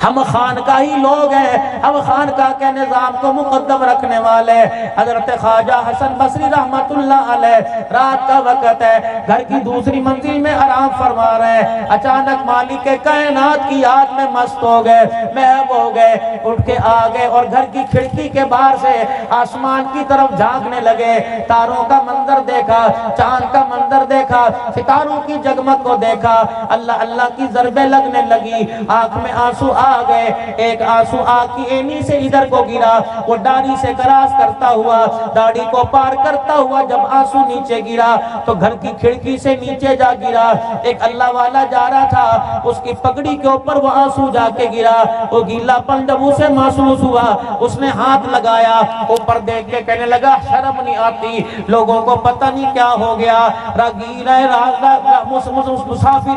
ہم خانقاہی لوگ ہیں، ہم خانقاہ کے نظام کو مقدم رکھنے والے۔ حضرت خواجہ حسن بصری رحمت اللہ علیہ، رات کا وقت ہے، گھر کی دوسری منزل میں آرام فرما رہے ہیں، اچانک مالک کائنات کی یاد میں مست ہو گئے، محب ہو گئے، اٹھ کے آ گئے اور گھر کی کھڑکی کے باہر سے آسمان کی طرف جھانکنے لگے، تاروں کا منظر دیکھا، چاند کا منظر دیکھا، ستاروں کی جگمگ کو دیکھا، اللہ اللہ کی ضربیں لگنے لگی، آنکھ میں آنسو آ گئے، ایک آنسو آنکھ کی اینی سے ادھر کو گرا، وہ داڑھی سے کراس کرتا ہوا، داڑھی کو پار کرتا ہوا جب آنسو نیچے گرا تو گھر کی کھڑکی سے نیچے جا گرا، ایک اللہ والا جا رہا تھا، اس کی پگڑی کے اوپر وہ آنسو جا کے گرا، وہ گیلا پن جب اسے محسوس ہوا، اس نے ہاتھ لگایا، اوپر دیکھ کے کہنے لگا شرم نہیں آتی، لوگوں کو پتہ نہیں کیا ہو گیا،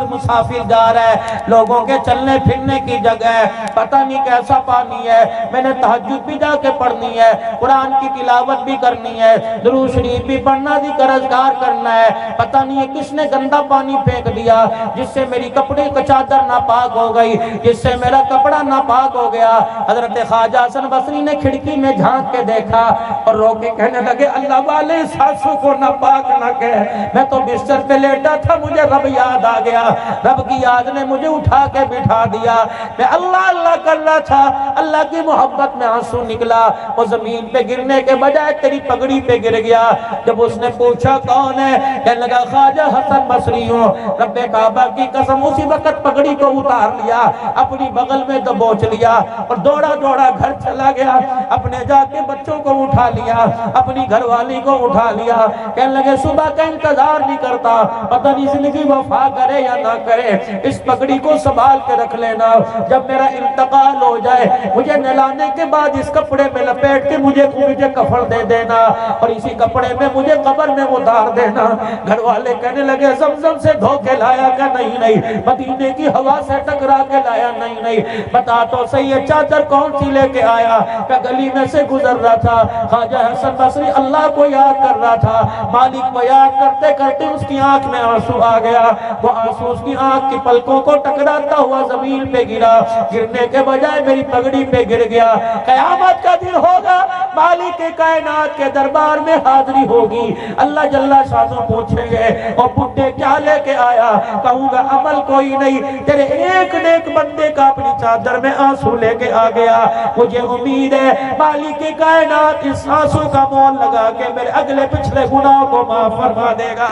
مسافر جا رہا ہے، لوگوں کے چلنے پھرنے کی جگہ ہے، پتہ نہیں کیسا پانی ہے، میں نے تہجد بھی جا کے پڑھنی ہے، قرآن کی تلاوت بھی کرنی ہے، درود شریف بھی پڑھنا، ذکر اذکار کرنا ہے، پتہ نہیں ہے کس نے گندا پانی پھینک دیا جس سے میری کپڑے کا چادر ناپاک ہو گئی، جس سے میرا کپڑا ناپاک ہو گیا۔ حضرت خواجہ حسن بصری نے کھڑکی میں جھانک کے دیکھا اور رو کے کہنے لگے اللہ والے ساسو کو ناپاک نہ کہہ، میں تو بستر پہ لیٹا تھا، مجھے رب یاد آ گیا، رب کی یاد نے مجھے اٹھا کے بٹھا دیا، میں اللہ اللہ کر رہا تھا، اللہ کی محبت میں آنسو نکلا، وہ زمین پہ گرنے کے بجائے تیری پگڑی پہ گر گیا۔ جب اس نے پوچھا کون ہے، کہنے لگا خواجہ حسن بصری ہوں۔ رب کعبہ کی قسم اسی وقت پگڑی کو اتار لیا، اپنی بغل میں دبوچ لیا اور دوڑا دوڑا گھر چلا گیا، اپنے جا کے بچوں کو اٹھا لیا، اپنی گھر والی کو اٹھا لیا۔ کہنے لگے صبح کا انتظار نہیں کرتا، پتہ نہیں زندگی وفا کرے یا نہ کرے، اس پگڑی کو سنبھال کے رکھ لینا، جب میرا انتقال ہو جائے مجھے نہلانے کے بعد اس کپڑے میں لپیٹ کے مجھے کفن دے دینا اور اسی کپڑے میں مجھے قبر میں اتار دینا۔ گھر والے کہنے لگے زمزم سے دھو کے لایا کہ نہیں نہیں، مدینے کی ہوا سے ٹکرا کے لایا نہیں نہیں، بتا تو صحیح یہ چادر کون سی لے کے آیا؟ کہ گلی میں سے گزر رہا تھا، خواجہ حسن بصری اللہ کو یاد کر رہا تھا، مالک کو یاد کرتے کرتے اس کی آنکھ میں آنسو آ گیا، وہ آنسو اس کی آنکھ کی پلکوں کو ٹکراتا ہوا زمین پہ گرا، گرنے کے بجائے میری پگڑی پہ گر گیا۔ قیامت کا دن ہوگا، مالک کائنات کے دربار میں حاضری ہوگی، اللہ جل شانہ پوچھیں گے اور بڈھے کیا لے کے آیا؟ کہوں گا عمل کوئی نہیں، تیرے ایک نیک بندے کا اپنی چادر میں آنسو لے کے آ گیا، مجھے امید ہے مالک کائنات اس آنسو کا مول لگا کے میرے اگلے پچھلے گناہوں کو معاف فرما دے گا۔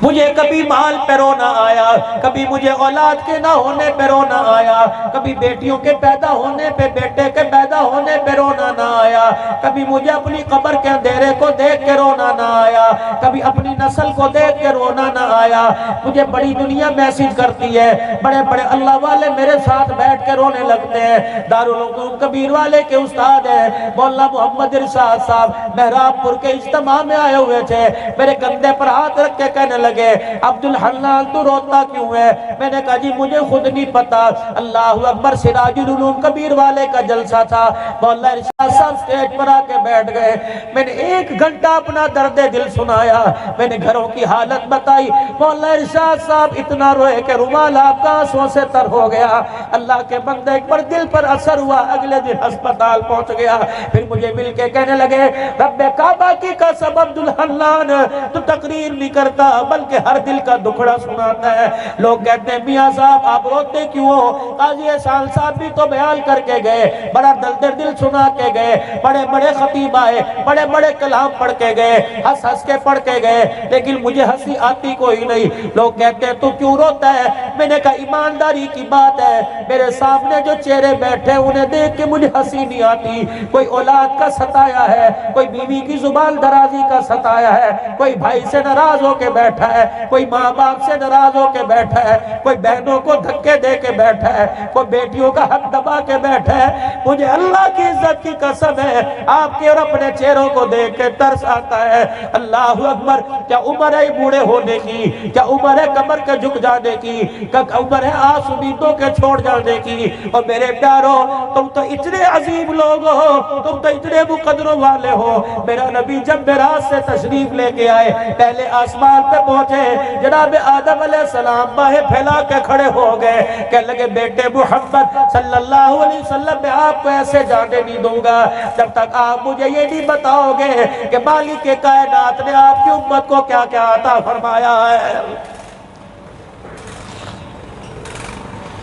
مجھے کبھی مال پہ رونا آیا، کبھی مجھے اولاد کے نہ ہونے پہ رونا آیا، کبھی بیٹیوں کے پیدا ہونے پہ، بیٹے کے پیدا ہونے پہ رونا نہ آیا، کبھی مجھے اپنی قبر کے اندھیرے کو دیکھ کے رونا نہ آیا، کبھی اپنی نسل کو دیکھ کے رونا نہ آیا۔ مجھے بڑی دنیا میسج کرتی ہے، بڑے بڑے اللہ والے میرے ساتھ بیٹھ کے رونے لگتے ہیں۔ دارالعلوم کبیر والے کے استاد ہیں مولانا محمد ارشاد صاحب، محراب پور کے اجتماع میں آئے ہوئے تھے، میرے کندھے پر ہاتھ رکھ کے کہنے لگے عبدالحنان تو روتا کیوں ہے؟ میں نے کہا جی مجھے خود نہیں پتا۔ اللہ اکبر، سراج العلوم کبیر والے کا جلسہ تھا، مولانا ارشاد صاحب سٹیج پر آ کے بیٹھ گئے، میں نے 1 گھنٹہ اپنا درد دل سنایا، میں نے گھروں کی حالت بتائی، مولانا ارشاد صاحب اتنا روئے کہ رومال آپ کا آنسوں سے تر ہو گیا۔ اللہ کے بندے پر دل پر اثر ہوا، اگلے دن ہسپتال پہنچ گیا، پھر مجھے مل کے کہنے لگے رب کعبہ کی قسم عبدالحنان تو تقریر نہیں کرتا بلکہ ہر دل کا دکھڑا سناتا ہے۔ لوگ کہتے ہیں میاں صاحب آپ روتے کیوں ہو؟ قاضی احسان صاحب بھی تو بیان کر کے گئے، بڑا دل سنا کے گئے، بڑے بڑے خطیب آئے، بڑے بڑے کلام پڑھ کے گئے، ہنس ہنس کے پڑھ کے گئے، لیکن مجھے ہنسی آتی کوئی نہیں۔ لوگ کہتے ہیں تو کیوں روتا ہے؟ میں نے کہا ایمانداری کی بات ہے، میرے سامنے جو چہرے بیٹھے انہیں دیکھ کے مجھے ہنسی نہیں آتی۔ کوئی اولاد کا ستایا ہے، کوئی بیوی کی زبان درازی کا ستایا ہے، کوئی بھائی سے ناراض ہو کے بیٹھا ہے، کوئی ماں باپ سے ناراض ہو کے بیٹھا ہے، کوئی بہنوں کو دھکے دے کے بیٹھا ہے، کوئی بیٹیوں کا حق دبا کے بیٹھا ہے۔ مجھے اللہ کی عزت کی قسم ہے آپ کے اور اپنے چہروں کو دیکھ کے ترس آتا ہے۔ اللہ اکبر، کیا عمر ہے بوڑھے ہونے کی؟ کیا عمر ہے کمر کے جھک جانے کی؟ کیا عمر ہے آس امیدوں کے چھوڑ جانے کی؟ اور میرے پیارو تم تو اتنے عظیم لوگ ہو، تم تو اتنے مقدروں والے ہو۔ میرا نبی جب معراج سے تشریف لے کے آئے، پہلے آسمان پہ پہنچے، جناب آدم علیہ السلام باہیں پھیلا کے کھڑے ہو گئے، کہنے لگے بیٹے محمد صلی اللہ علیہ وسلم میں آپ کو ایسے جانے نہیں دوں گا جب تک آپ مجھے یہ نہیں بتاؤ گے کہ مالک کائنات نے آپ کی امت کو کیا کیا عطا فرمایا ہے۔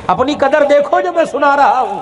اپنی قدر دیکھو جو میں سنا رہا ہوں۔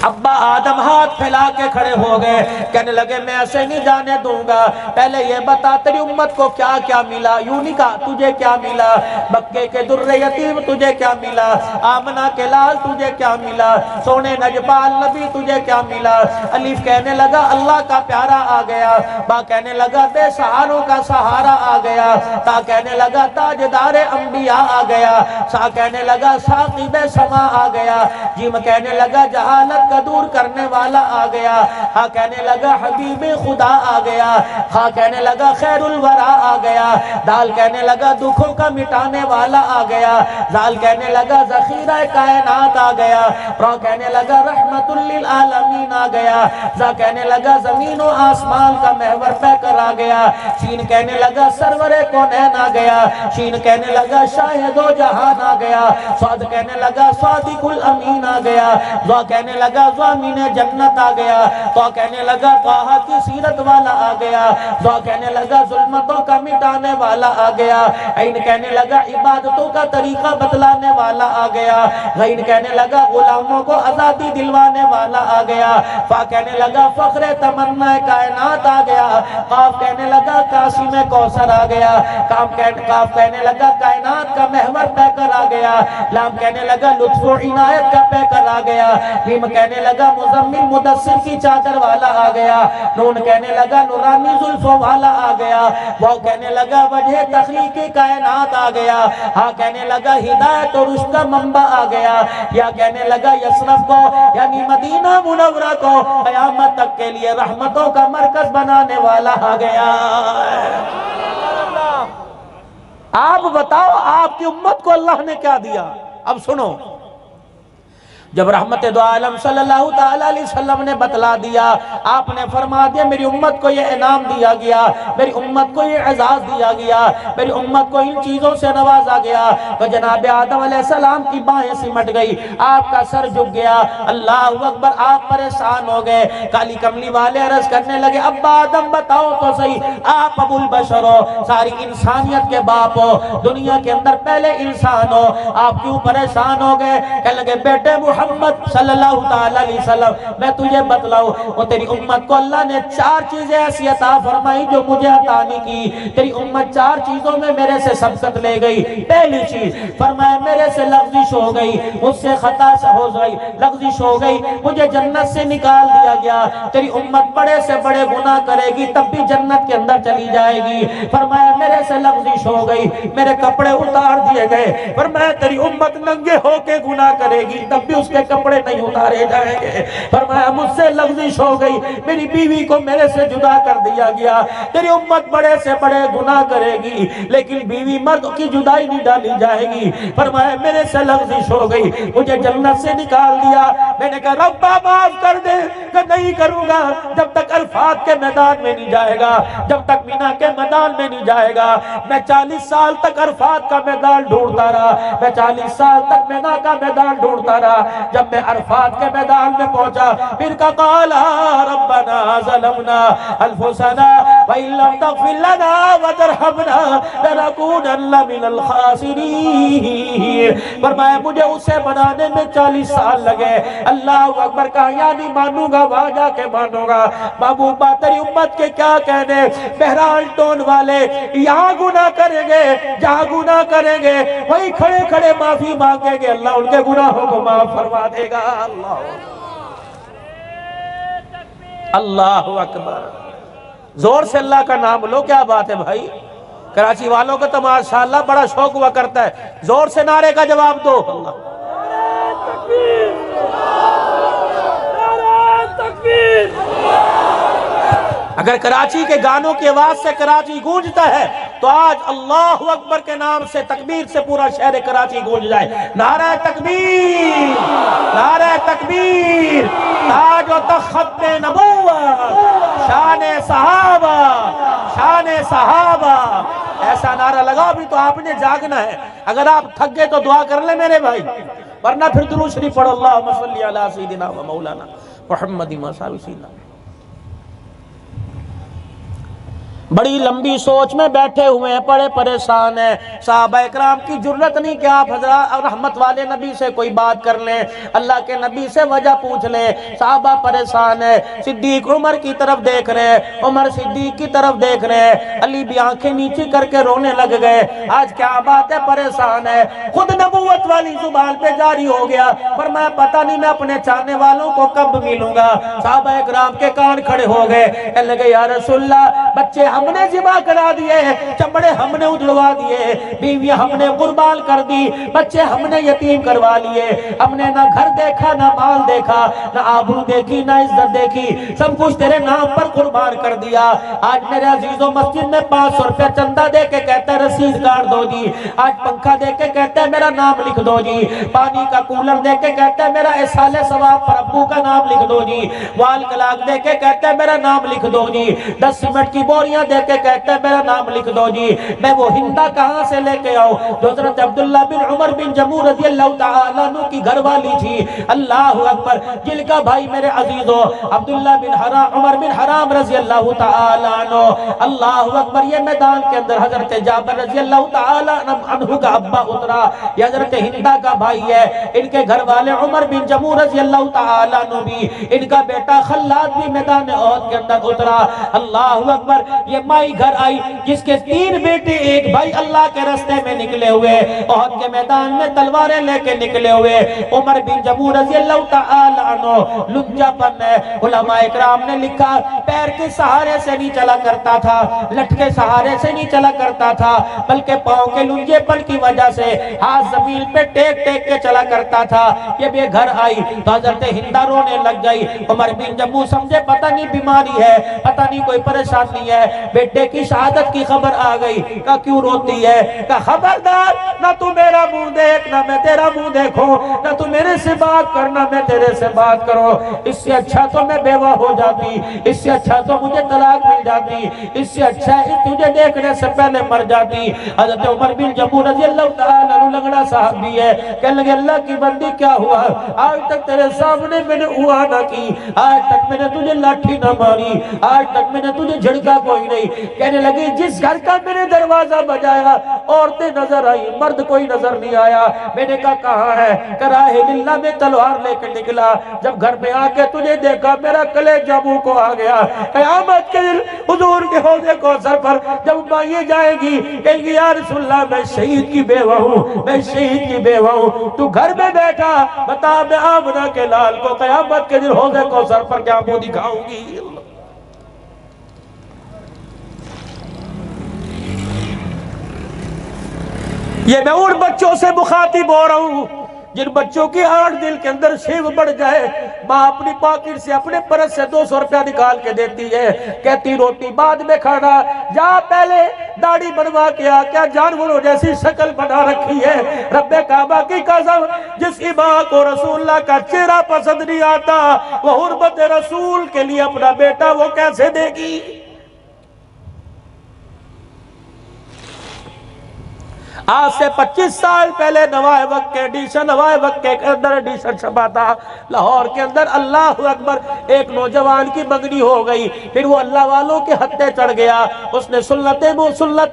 ابا آدم ہاتھ پھیلا کے کھڑے ہو گئے، کہنے لگے میں ایسے نہیں جانے دوں گا، پہلے یہ بتا تیری امت کو کیا کیا ملا؟ یوں نہیں کہا تجھے کیا ملا، مکے کے در یتیم تجھے کیا ملا، آمنہ کے لال تجھے کیا ملا، سونے نجبال نبی تجھے کیا ملا؟ الف کہنے لگا اللہ کا پیارا آ گیا، با کہنے لگا بے سہاروں کا سہارا آ گیا، تا کہنے لگا تاجدار انبیاء آ گیا، سا کہنے لگا ساقب سما آ گیا، جیم کہنے لگا جہالت کا دور کرنے والا آ گیا، ہاں کہنے لگا حبیب خدا آ گیا، ہاں کہنے لگا خیر الورا آ گیا، دال کہنے لگا دکھوں کا مٹانے والا آ گیا، زال کہنے لگا ذخیرہ کائنات آ گیا، را کہنے لگا رحمت للعالمین آ گیا، زا کہنے لگا زمین و آسمان کا محور پہ کر آ گیا، شین کہنے لگا سرور کونین آ گیا، شین کہنے لگا شاہد و جہان آ گیا، صاد کہنے لگا صادق الامین آ گیا، ضا کہنے لگا لگا ضامن جنت آ گیا، تو کہنے لگا طٰہٰ کی سیرت والا آ گیا، تو کہنے لگا ظلمتوں کا مٹانے والا آ گیا، عین کہنے لگا عبادتوں کا طریقہ بتلانے والا آ گیا، غین کہنے لگا غلاموں کو آزادی دلوانے والا آ گیا، فا کہنے لگا فخر تمنا کائنات آ گیا، قاف کہنے لگا قاسم کوثر آ گیا، کاف کہنے لگا کائنات کا محور پہ کر آ گیا، لام کہنے لگا لطف و عنایت کا پہ کر آ گیا، میم کہنے لگا مزمل مدثر کی چادر والا آ گیا، نون کہنے لگا نورانی زلفوں والا آ گیا، واو کہنے لگا وجہ تخلیق کائنات آ گیا، ہاں کہنے لگا ہدایت و رشد کا منبع آ گیا، یا کہنے لگا یسرف کو یعنی مدینہ منورہ کو قیامت تک کے لیے رحمتوں کا مرکز بنانے والا آ گیا۔ آپ بتاؤ آپ کی امت کو اللہ نے کیا دیا؟ اب سنو، جب رحمت دو عالم صلی اللہ تعالیٰ علیہ وسلم نے بتلا دیا، آپ نے فرما دیا میری امت کو یہ انعام دیا گیا، میری امت کو یہ اعزاز دیا گیا، میری امت کو ان چیزوں سے نوازا گیا، تو جناب آدم علیہ السلام کی باہیں سمٹ گئی، آپ کا سر جھک گیا، اللہ اکبر، آپ پریشان ہو گئے، کالی کملی والے عرض کرنے لگے ابا آدم بتاؤ تو صحیح، آپ ابو البشر ہو، ساری انسانیت کے باپ ہو، دنیا کے اندر پہلے انسان ہو، آپ کیوں پریشان ہو گئے؟ کہنے لگے بیٹے محمد صلی اللہ تعالیٰ علیہ وسلم میں تجھے بتلاؤں، وہ تیری امت کو اللہ نے 4 چیزیں ایسی عطا فرمائی جو مجھے عطا نہیں کی، تیری امت 4 چیزوں میں میرے سے سبقت لے گئی۔ پہلی چیز فرمایا میرے سے لغزش ہو گئی، مجھ سے خطا سے ہو گئی، لغزش ہو گئی، مجھے جنت سے نکال دیا گیا، تیری امت بڑے سے بڑے گناہ کرے گی تب بھی جنت کے اندر چلی جائے گی، فرمایا میرے سے لغزش ہو گئی، میرے کپڑے اتار دیے گئے، فرمایا تیری امت ننگے ہو کے گناہ کرے گی تب بھی اس کے کپڑے نہیں اتارے جائیں گے، فرمایا مجھ سے لغزش ہو گئی، میری بیوی کو میرے سے جدا کر دیا گیا، تیری امت بڑے سے بڑے گناہ کرے گی لیکن بیوی مرد کی جدائی نہیں ڈالی جائے گی، فرمایا میرے سے لغزش ہو گئی، مجھے جنت سے نکال دیا، میں نے کہا رب معاف کر دے، کہ نہیں کروں گا جب تک عرفات کے میدان میں نہیں جائے گا، جب تک مینا کے میدان میں نہیں جائے گا، میں 40 سال تک عرفات کا میدان ڈھونڈتا رہا، میں 40 سال تک مینا کا میدان ڈھونڈتا رہا، جب میں عرفات کے میدان میں پہنچا پھر کا قالا ربنا ظلمنا انفسنا وَإِن لَّمْ تَغْفِرْ لَنَا وَتَرْحَمْنَا لَنَكُونَنَّ مِنَ الْخَاسِرِينَ، فرمایا مجھے اسے بنانے میں 40 سال لگے، اللہ اکبر کہا یا نہیں مانوں گا وہاں جا کے مانوں گا، محبوبہ تیری امت کے کیا کہنے، بہرحال ٹون والے یہاں گناہ کریں گے جہاں گناہ کریں گے وہی کھڑے کھڑے معافی مانگیں گے، اللہ ان کے گناہوں کو معاف فرما دے گا۔ اللہ اکبر، زور سے اللہ کا نام لو، کیا بات ہے بھائی، کراچی والوں کا تو ماشاءاللہ بڑا شوق ہوا کرتا ہے، زور سے نعرے کا جواب دو۔ اللہ اگر کراچی کے گانوں کی آواز سے کراچی گونجتا ہے تو آج اللہ اکبر کے نام سے تکبیر سے پورا شہر کراچی گونج جائے، نعرہ تکبیر، نعرہ تکبیر، تاج و تخت نبوت، شان صحابہ، شان صحابہ، ایسا نعرہ لگا بھی تو آپ نے جاگنا ہے، اگر آپ تھک گئے تو دعا کر لیں میرے بھائی، ورنہ پھر درود شریف پڑھو، اللہم صلی علی سیدنا و مولانا محمد و سیدنا۔ بڑی لمبی سوچ میں بیٹھے ہوئے ہیں، بڑے پریشان ہیں، صحابہ اکرام کی جرت نہیں کہ آپ حضرات رحمت والے نبی سے کوئی بات کر لیں، اللہ کے نبی سے وجہ پوچھ لیں، صحابہ پریشان ہیں، صدیق عمر کی طرف دیکھ رہے ہیں، عمر صدیق کی طرف دیکھ رہے ہیں، علی بھی آنکھیں نیچے کر کے رونے لگ گئے، آج کیا بات ہے، پریشان ہے، خود نبوت والی زبان پہ جاری ہو گیا، فرمایا پتہ نہیں میں اپنے چاہنے والوں کو کب ملوں گا، صحابہ اکرام کے کان کھڑے ہو گئے، کہنے لگے یا رسول اللہ بچے ہم نے ذبح کرا دیے، چمڑے ہم نے اجڑوا دیے، بیویاں ہم نے قربان کر دی، بچے ہم نے یتیم کروا لیے، ہم نے نہ گھر دیکھا نہ مال دیکھا نہ آبرو دیکھی نہ عزت دیکھی، سب کچھ تیرے نام پر قربان کر دیا، آج میرے عزیزوں مسجد میں 500 روپے چندہ دے کے کہتا ہے رسید کارڈ دو جی، آج پنکھا دے کے کہتا ہے میرا نام لکھ دو جی، پانی کا کولر دے کے کہتا ہے میرا احسان ثواب پر ابو کا نام لکھ دو جی، وال کلاک دے کے کہتا ہے میرا نام لکھ دو جی، 10 سیمنٹ کی بوریاں دے کے کہتے ہیں میرا نام لکھ دو جی، میں وہ ہندا کہاں سے لے کے آؤں جو حضرت عبداللہ بن عمر بن جموع رضی اللہ تعالیٰ عنہ کی گھر والی تھی. اللہ اکبر. جن کا بھائی میرے عزیزو عبداللہ بن حرام عمر بن حرام رضی اللہ تعالیٰ عنہ. اللہ اکبر. یہ میدان کے اندر حضرت جابر رضی اللہ تعالیٰ عنہ کا ابا اترا. یہ حضرت ہندا کا بھائی ہے. ان کے گھر والے عمر بن جموع رضی اللہ تعالیٰ عنہ بھی، ان کا بیٹا خلاد بھی میدان احد کے اندر اترا. اللہ اکبر. یہ مائی گھر آئی جس کے 3 بیٹے ایک بھائی اللہ کے راستے میں نکلے ہوئے، احد کے میدان میں تلواریں لے کے نکلے ہوئے. عمر بن جموع رضی اللہ تعالی عنہ لنجا پن ہے. علماء اکرام نے لکھا پیر کے سہارے سے نہیں چلا کرتا تھا، لٹ کے سہارے سے نہیں چلا کرتا تھا، بلکہ پاؤں کے لنجے پن کی وجہ سے ہاتھ زمین پہ ٹیک ٹیک کے چلا کرتا تھا. یہ بھی گھر آئی تو حضرت ہندا رونے لگ گئی. عمر بن جموع سمجھے پتہ نہیں بیماری ہے، پتہ نہیں کوئی پریشانی ہے، بیٹے کی شہادت کی خبر آ گئی. کہا کیوں روتی ہے؟ کہا خبردار نہ تو میرا منہ دیکھ نہ میں تیرا منہ دیکھوں، نہ تو میرے سے بات کرنا میں تیرے سے بات کروں. اس سے اچھا تو میں بیوہ ہو جاتی، اس سے اچھا تو مجھے طلاق مل جاتی، اس سے اچھا ہے تجھے دیکھنے سے پہلے مر جاتی. حضرت عمر بن جموع رضی اللہ تعالیٰ عنہ لنگڑا صاحب بھی ہے. کہنے لگے اللہ کی بندی کیا ہوا؟ آج تک تیرے سامنے میں نے ہوا نہ کی، آج تک میں نے تجھے لاٹھی نہ ماری، آج تک میں نے تجھے جھڑکا کوئی نہیں. کہنے لگی جس گھر کا میں نے دروازہ بجایا عورتیں نظر آئی، مرد کوئی نظر نہیں آیا. میں نے کہا کہاں ہے؟ کراہ للہ میں تلوار لے کے نکلا. جب گھر میں آ کے تجھے دیکھا میرا کلیجہ منہ کو آ گیا. قیامت کے دن حضور کے حوض کوثر پر جب مائیں جائے گی کہیں گی یا رسول اللہ میں شہید کی بیوہ ہوں، میں شہید کی بیوہ ہوں، تو گھر میں بیٹھا بتا میں آمنہ کے لال کو قیامت کے دن حوض کوثر پر کیا منہ دکھاؤں گی. یہ میں ان بچوں سے مخاطب ہو رہا ہوں جن بچوں کی 8 دل کے اندر شیو بڑھ جائے، ماں اپنی پاکٹ سے اپنے پرس سے 200 روپیہ نکال کے دیتی ہے، کہتی روٹی بعد میں کھانا، جا پہلے داڑھی بنوا کے آ. کیا جانوروں جیسی شکل بنا رکھی ہے. رب کعبہ کی قسم جس کی ماں کو رسول اللہ کا چہرہ پسند نہیں آتا وہ حرمت رسول کے لیے اپنا بیٹا وہ کیسے دے گی؟ آج سے 25 سال پہلے نوائے وقت کے ایڈیشن چھپا تھا لاہور کے اندر. اللہ اکبر. ایک نوجوان کی منگنی ہو گئی، پھر وہ اللہ والوں کے ہتھے چڑھ گیا. اس نے سنت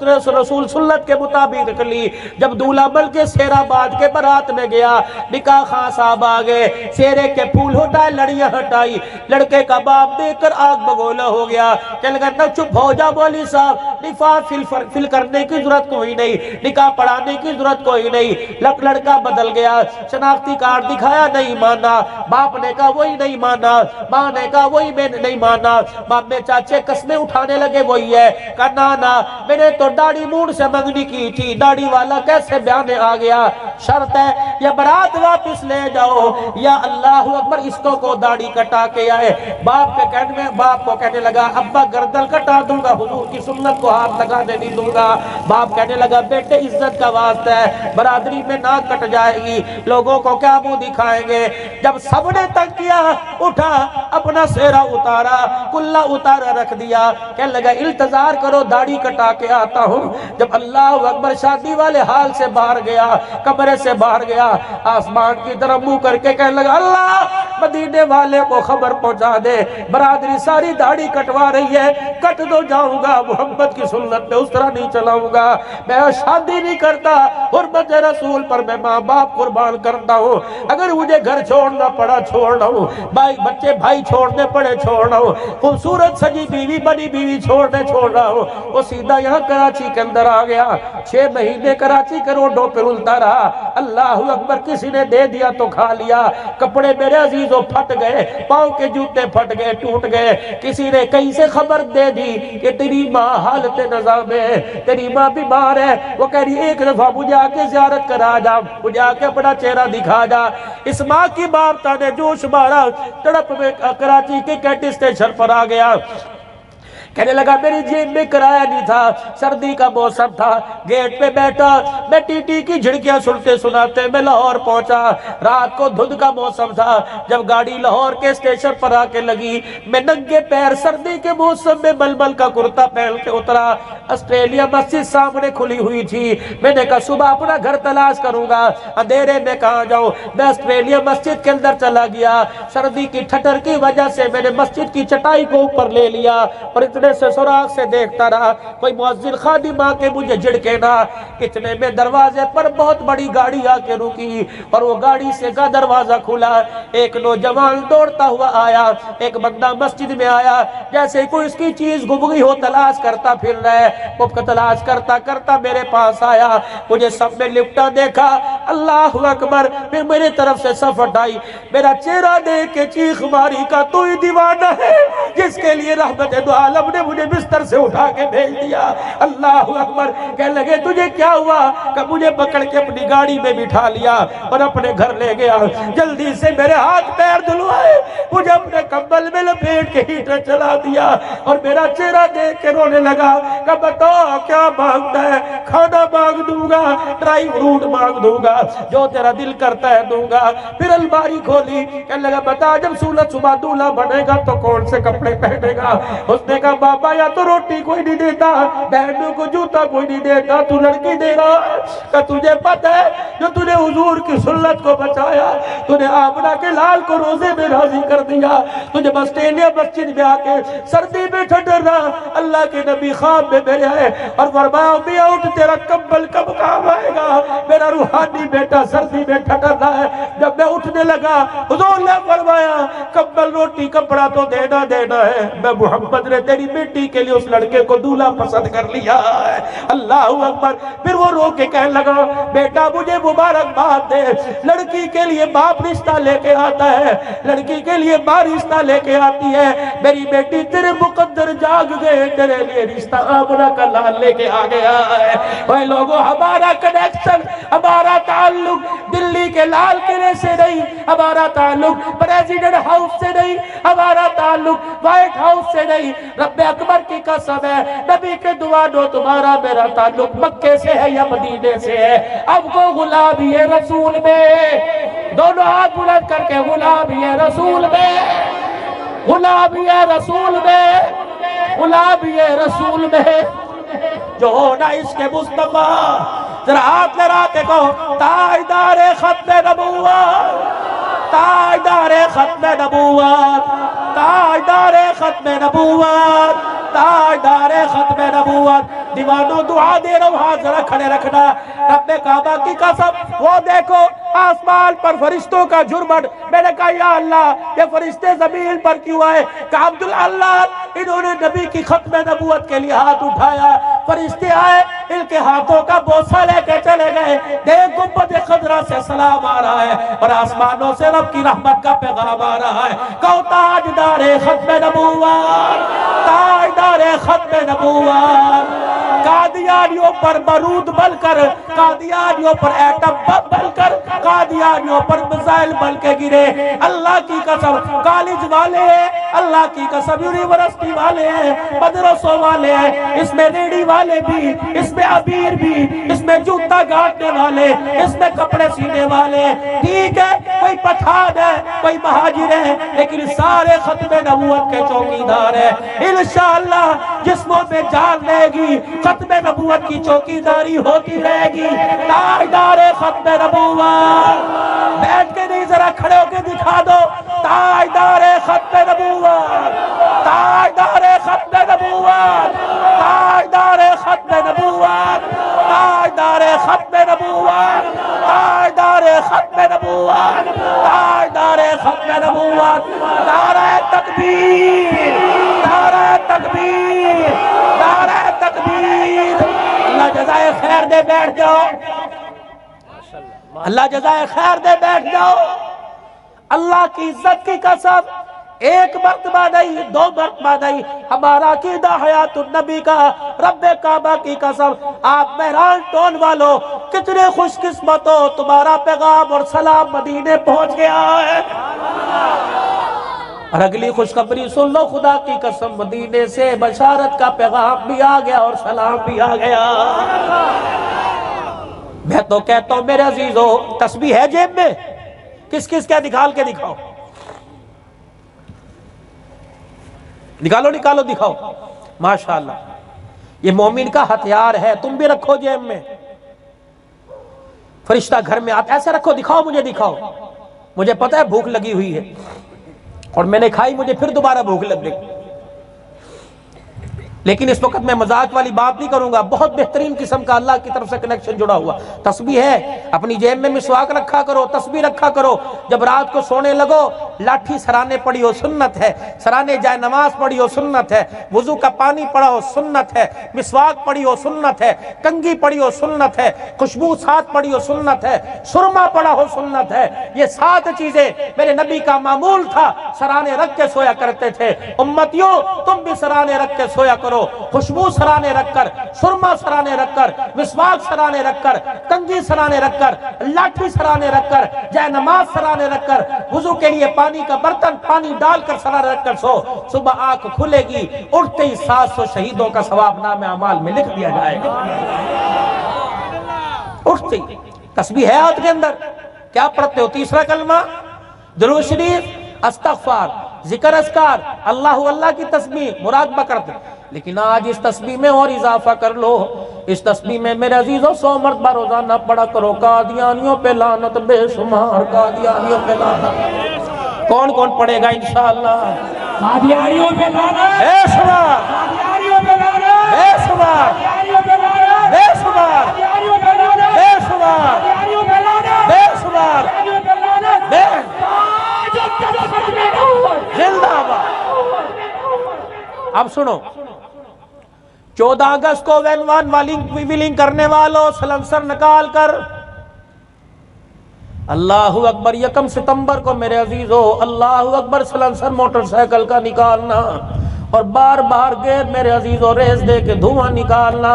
رسول سنت کے مطابق رکھ لی. جب دولہا بن کے سیر آباد کے برات میں گیا، نکاح خان صاحب آگئے، سیرے کے پھول ہٹائے، لڑیاں ہٹائی. لڑکے کا باپ دیکھ کر آگ بگولا ہو گیا. کہنے لگا نہ چپ ہو جا مولوی صاحب، نفاح فل کرنے کی ضرورت کوئی نہیں، نکاح پڑھانے کی ضرورت کوئی نہیں. لڑکا بدل گیا، شناختی کارڈ دکھایا نہیں مانا، باپ نے کہا وہی نہیں مانا، ماں نے کہا وہی میں نہیں مانا. مامے چاچے قسمیں اٹھانے لگے وہی ہے. کہا نا میں نے تو داڑھی موڑ سے منگنی کی تھی، داڑھی والا کیسے بیانے آ گیا؟ شرط ہے یا برات واپس لے جاؤ یا اللہ اکبر اس کو داڑھی کٹا کے آئے. باپ کو کہنے لگا ابا گردن کٹا دوں گا، حضور کی سنت کو ہاتھ لگانے نہیں دوں گا. باپ کہنے لگا بیٹے عزت کا واسطہ ہے، برادری میں ناک کٹ جائے گی، لوگوں کو کیا منہ دکھائیں گے. جب سب نے تنگ کیا اٹھا اپنا سہرا اتارا، کلہ اتارا رکھ دیا. کہنے لگا انتظار کرو داڑھی کٹا کے آتا ہوں. جب اللہ اکبر شادی والے حال سے باہر گیا، کمرے سے باہر گیا، آسمان کی طرف منہ کر کے کہنے لگا اللہ مدینے والے کو خبر پہنچا دے برادری ساری داڑھی کٹوا رہی ہے، کٹ دو جاؤں گا، محمد کی سنت پہ اس طرح نہیں چلاؤں گا، میں شادی نہیں کرتا، حرمت رسول پر میں ماں باپ قربان کرتا ہوں. اگر مجھے گھر چھوڑنا پڑا چھوڑ رہا ہوں، بچے بھائی چھوڑنے پڑے چھوڑ رہا ہوں، خوبصورت سجی بیوی بنی بیوی چھوڑنے چھوڑ رہا ہوں. وہ سیدھا یہاں کراچی کے اندر آ گیا. 6 مہینے کراچی کے روڈوں پہ رلتا رہا. اللہ اکبر. کسی نے دے دیا تو کھا لیا. کپڑے میرے عزیزوں پھٹ گئے، پاؤں کے جوتے پھٹ گئے، ٹوٹ گئے. کسی نے کہیں سے خبر دے دی کہ تیری ماں حالت نظام ہے، تیری ماں بیمار ہے. وہ کہہ رہی ایک دفعہ مجھے آ کے زیارت کرا جا، مجھے آ کے اپنا چہرہ دکھا جا. اس ماں کی مامتا نے جوش مارا، تڑپ میں کراچی کے کیٹ اسٹیشن پر آ گیا. کہنے لگا میری جیب میں کرایہ نہیں تھا، سردی کا موسم تھا، گیٹ پہ بیٹھا، میں ٹی ٹی کی جھڑکیاں سنتے سناتے میں لاہور پہنچا، رات کو دھند کا موسم تھا، جب گاڑی لاہور کے اسٹیشن پر آ کے لگی، میں ننگے پیر سردی کے موسم میں ململ کا کرتا پہن کے اترا، آسٹریلیا مسجد سامنے کھلی ہوئی تھی، میں نے کہا صبح اپنا گھر تلاش کروں گا، اندھیرے میں کہاں جاؤں، میں آسٹریلیا مسجد کے اندر چلا گیا، سردی کی ٹھٹر کی وجہ سے میں نے مسجد کی چٹائی کو اوپر لے لیا اور اتنے سے سراغ سے دیکھتا رہا کوئی مؤذن خادم آ کے مجھے جھڑکے نہ، اتنے میں دروازے پر بہت بڑی گاڑی آ کے رکی اور وہ گاڑی سے کا دروازہ کھلا، ایک نوجوان دوڑتا ہوا آیا، ایک بندہ مسجد میں آیا، جیسے کوئی اس کی چیز گم گئی ہو تلاش کرتا پھر رہا ہے، وہ تلاش کرتا کرتا میرے پاس آیا، مجھے سب میں لپٹا دیکھا، اللہ اکبر، پھر میرے طرف سے صف ہٹائی، میرا چہرہ دیکھ کے چیخ ماری کا تو ہی دیوانہ ہے جس کے لیے رحمت دو عالم نے مجھے بستر سے اٹھا کے بھیج دیا، اللہ اکبر، کہنے لگے تجھے کیا ہوا، کہ مجھے پکڑ کے اپنی گاڑی میں بٹھا لیا اور اپنے گھر لے گیا، جلدی سے میرے ہاتھ پیر دھلوائے، مجھے اپنے کمبل میں لپیٹ کے ہیٹر چلا دیا اور میرا چہرہ دیکھ کے رونے لگا کہ بتاؤ کیا مانگتا ہے، کھانا مانگ دوں گا، ڈرائی فروٹ مانگ دوں گا، جو تیرا دل کرتا ہے دوں گا، پھر الماری کھولی، کہنے لگا بتا جب سولت صبح دولہا بنے گا تو کون سے کپڑے پہنے گا، اس نے کہا بابا یا تو روٹی کوئی نہیں دیتا، بہنوں کو جوتا کوئی نہیں دیتا، تو لڑکی دے رہا ہے، کہ تجھے پتہ ہے جو تُنے حضور کی سنت کو بچایا، تُنے آمنہ کے لال کو روزے میں راضی کر دیا، تجھے آسٹریلیا مسجد میں آ کے سردی میں ٹھٹر رہا، اللہ کے نبی خواب میں میرے آئے اور فرمایا میاں اٹھ تیرا کمبل کب کام آئے گا، میرا روحانی بیٹا سردی میں ٹھٹر رہا ہے، جب میں اٹھنے لگا حضور نے فرمایا کمبل روٹی کپڑا تو دینا دینا ہے، میں محمد نے تیری بیٹی کے لیے اس لڑکے کو دولہا پسند کر لیا ہے، اللہ اکبر، پھر وہ رو کے کہنے لگا بیٹا مجھے مبارکباد دے، لڑکی کے لیے باپ رشتہ لے کے آتا ہے، لڑکی کے لیے ماں رشتہ لے کے آتی ہے، میری بیٹی تیرے مقدر جاگ گئے، تیرے لیے رشتہ آمنہ کا لال لے کے آ گیا ہے، اوہ لوگوں ہمارا کنیکشن، ہمارا تعلق دلی کے لال قلعے سے نہیں، ہمارا تعلق پریزیڈنٹ ہاؤس سے نہیں، ہمارا تعلق وائٹ ہاؤس سے نہیں، رب اکبر کی قسم ہے، نبی کے دوانوں تمہارا میرا تعلق مکے سے ہے یا مدینے سے ہے، اب کو غلامی رسول میں، دونوں ہاتھ بلند کر کے غلامی رسول میں، غلامی رسول میں، غلامی رسول میں، جو ہونا اس کے مصطفیٰ، ذرا ہاتھ لہراتے کہو تاجدار ختم نبوت، تاجدار ختم نبوت، تاجدار ختم نبوت، تاجدار ختم نبوت، دیوانوں دعا دے رہا ہوں، ہاتھ ذرا کھڑے رکھنا، رب کعبہ کی قسم، وہ دیکھو آسمان پر فرشتوں کا جھرمٹ، میں نے کہا یا اللہ یہ فرشتے زمین پر کیوں آئے، کہ عبداللہ انہوں نے نبی کی ختم نبوت کے لیے ہاتھ اٹھایا، فرشتے آئے ان کے ہاتھوں کا بوسہ لے کے چلے گئے، دیکھ گنبد خضرا سے سلام آ رہا ہے اور آسمانوں سے رب کی رحمت کا پیغام آ رہا ہے، کہو تاجدار ختم نبوت، تاجدار ختم نبوت، قادیانیوں پر بارود بل کر، قادیانیوں پر ایٹم بم بل کر، قادیانیوں پر میزائل بل کے گرے، اللہ کی قسم کالج والے ہیں، اللہ کی قسم یونیورسٹی والے ہیں، مدرسوں والے ہیں، اس میں ریڑی والے بھی، اس میں عبیر بھی، اس میں جوتا گاٹنے والے، اس میں کپڑے سینے والے، ٹھیک ہے کوئی پٹھان ہے کوئی مہاجر ہے، لیکن سارے ختم نبوت کے چوکیدار ہیں، انشاءاللہ جسموں میں جان لے گی، ختم نبوت کی چوکیداری ہوتی رہے گی، تاجدار ختم نبوت، بیٹھ کے نہیں ذرا کھڑے ہو کے دکھا دو، تاجدار ختم نبوت، تاجدار ختم نبوت، تاجدار ختم نبوت، تاجدار ختم نبوت، تاجدار ختم نبوت، تاجدار ختم نبوت، نعرہ تکبیر، نعرہ تکبیر، نعرہ تکبیر، اللہ جزائے خیر دے بیٹھ جاؤ، اللہ جزائے خیر دے بیٹھ جاؤ، اللہ کی عزت کی قسم، ایک مرتبہ نہیں دو مرتبہ نہیں، ہمارا عقیدہ حیات النبی کا، رب کعبہ کی قسم، آپ مہران ٹون والو کتنے خوش قسمت ہو، تمہارا پیغام اور سلام مدینے پہنچ گیا ہے، اور اگلی خوشخبری سن لو، خدا کی قسم مدینے سے بشارت کا پیغام بھی آ گیا اور سلام بھی آ گیا۔ میں تو کہتا ہوں میرے عزیزو، تسبیح ہے جیب میں؟ کس کس کا نکال کے دکھاؤ، نکالو نکالو دکھاؤ۔ ماشاءاللہ یہ مومن کا ہتھیار ہے، تم بھی رکھو جیب میں۔ فرشتہ گھر میں آتا ایسے رکھو، دکھاؤ مجھے، دکھاؤ مجھے پتہ ہے بھوک لگی ہوئی ہے اور میں نے کھائی، مجھے پھر دوبارہ بھوک لگ گئی۔ لیکن اس وقت میں مذاق والی بات نہیں کروں گا، بہت بہترین قسم کا اللہ کی طرف سے کنیکشن جڑا ہوا تسبیح ہے۔ اپنی جیب میں مسواک رکھا کرو، تسبیح رکھا کرو۔ جب رات کو سونے لگو، لاٹھی سرانے پڑی ہو سنت ہے، سرانے جائے نماز پڑھی ہو سنت ہے، وضو کا پانی پڑا ہو سنت ہے، مسواک پڑھی ہو سنت ہے، کنگھی پڑھی ہو سنت ہے، خوشبو ساتھ پڑھی ہو سنت ہے، سرما پڑا ہو سنت ہے۔ یہ 7 چیزیں میرے نبی کا معمول تھا، سرانے رکھ کے سویا کرتے تھے۔ امتیوں تم بھی سرانے رکھ کے سویا کرو، خوشبو سرانے رکھ کر، سرما سرانے رکھ کر، مسواک سرانے رکھ کر، کنگھی سرانے رکھ کر، لاٹھی سرانے رکھ کر، جائے نماز سرانے رکھ کر، وضو کے لیے پانی کا برتن پانی ڈال کر سرانے رکھ کر سو۔ صبح آنکھ کھلے گی، اٹھتے ہی 700 شہیدوں کا ثواب نامہ اعمال میں لکھ دیا جائے گا۔ اٹھتے ہی تسبیح ہے ہاتھ کے اندر، کیا پڑھتے ہو؟ تیسرا کلمہ درود شریف، استغفار، ذکر اذکار، اللہ اللہ کی تسبیح، مراقبہ کرتے۔ لیکن آج اس تسبیح میں اور اضافہ کر لو، اس تسبیح میں میرے عزیزوں 100 مرتبہ روزانہ پڑھا کرو، قادیانیوں پہ لعنت بے شمار، قادیانیوں پہ لعنت۔ کون کون پڑھے گا انشاءاللہ؟ قادیانیوں پہ لعنت، بے شمار، قادیانیوں پہ لعنت، بے شمار، قادیانیوں پہ لعنت، بے شمار، قادیانیوں پہ لعنت، بے شمار، قادیانیوں پہ لعنت، بے شمار، قادیانیوں پہ لعنت۔ بے زندہ زندہ باد۔ اب سنو، 14 اگست کو وین وان ویلنگ کرنے والوں سلنسر نکال کر، اللہ اکبر، 1 ستمبر کو میرے عزیزو اللہ اکبر، سلنسر موٹر سائیکل کا نکالنا اور بار بار گیئر میرے عزیزو ریس دے کے دھواں نکالنا۔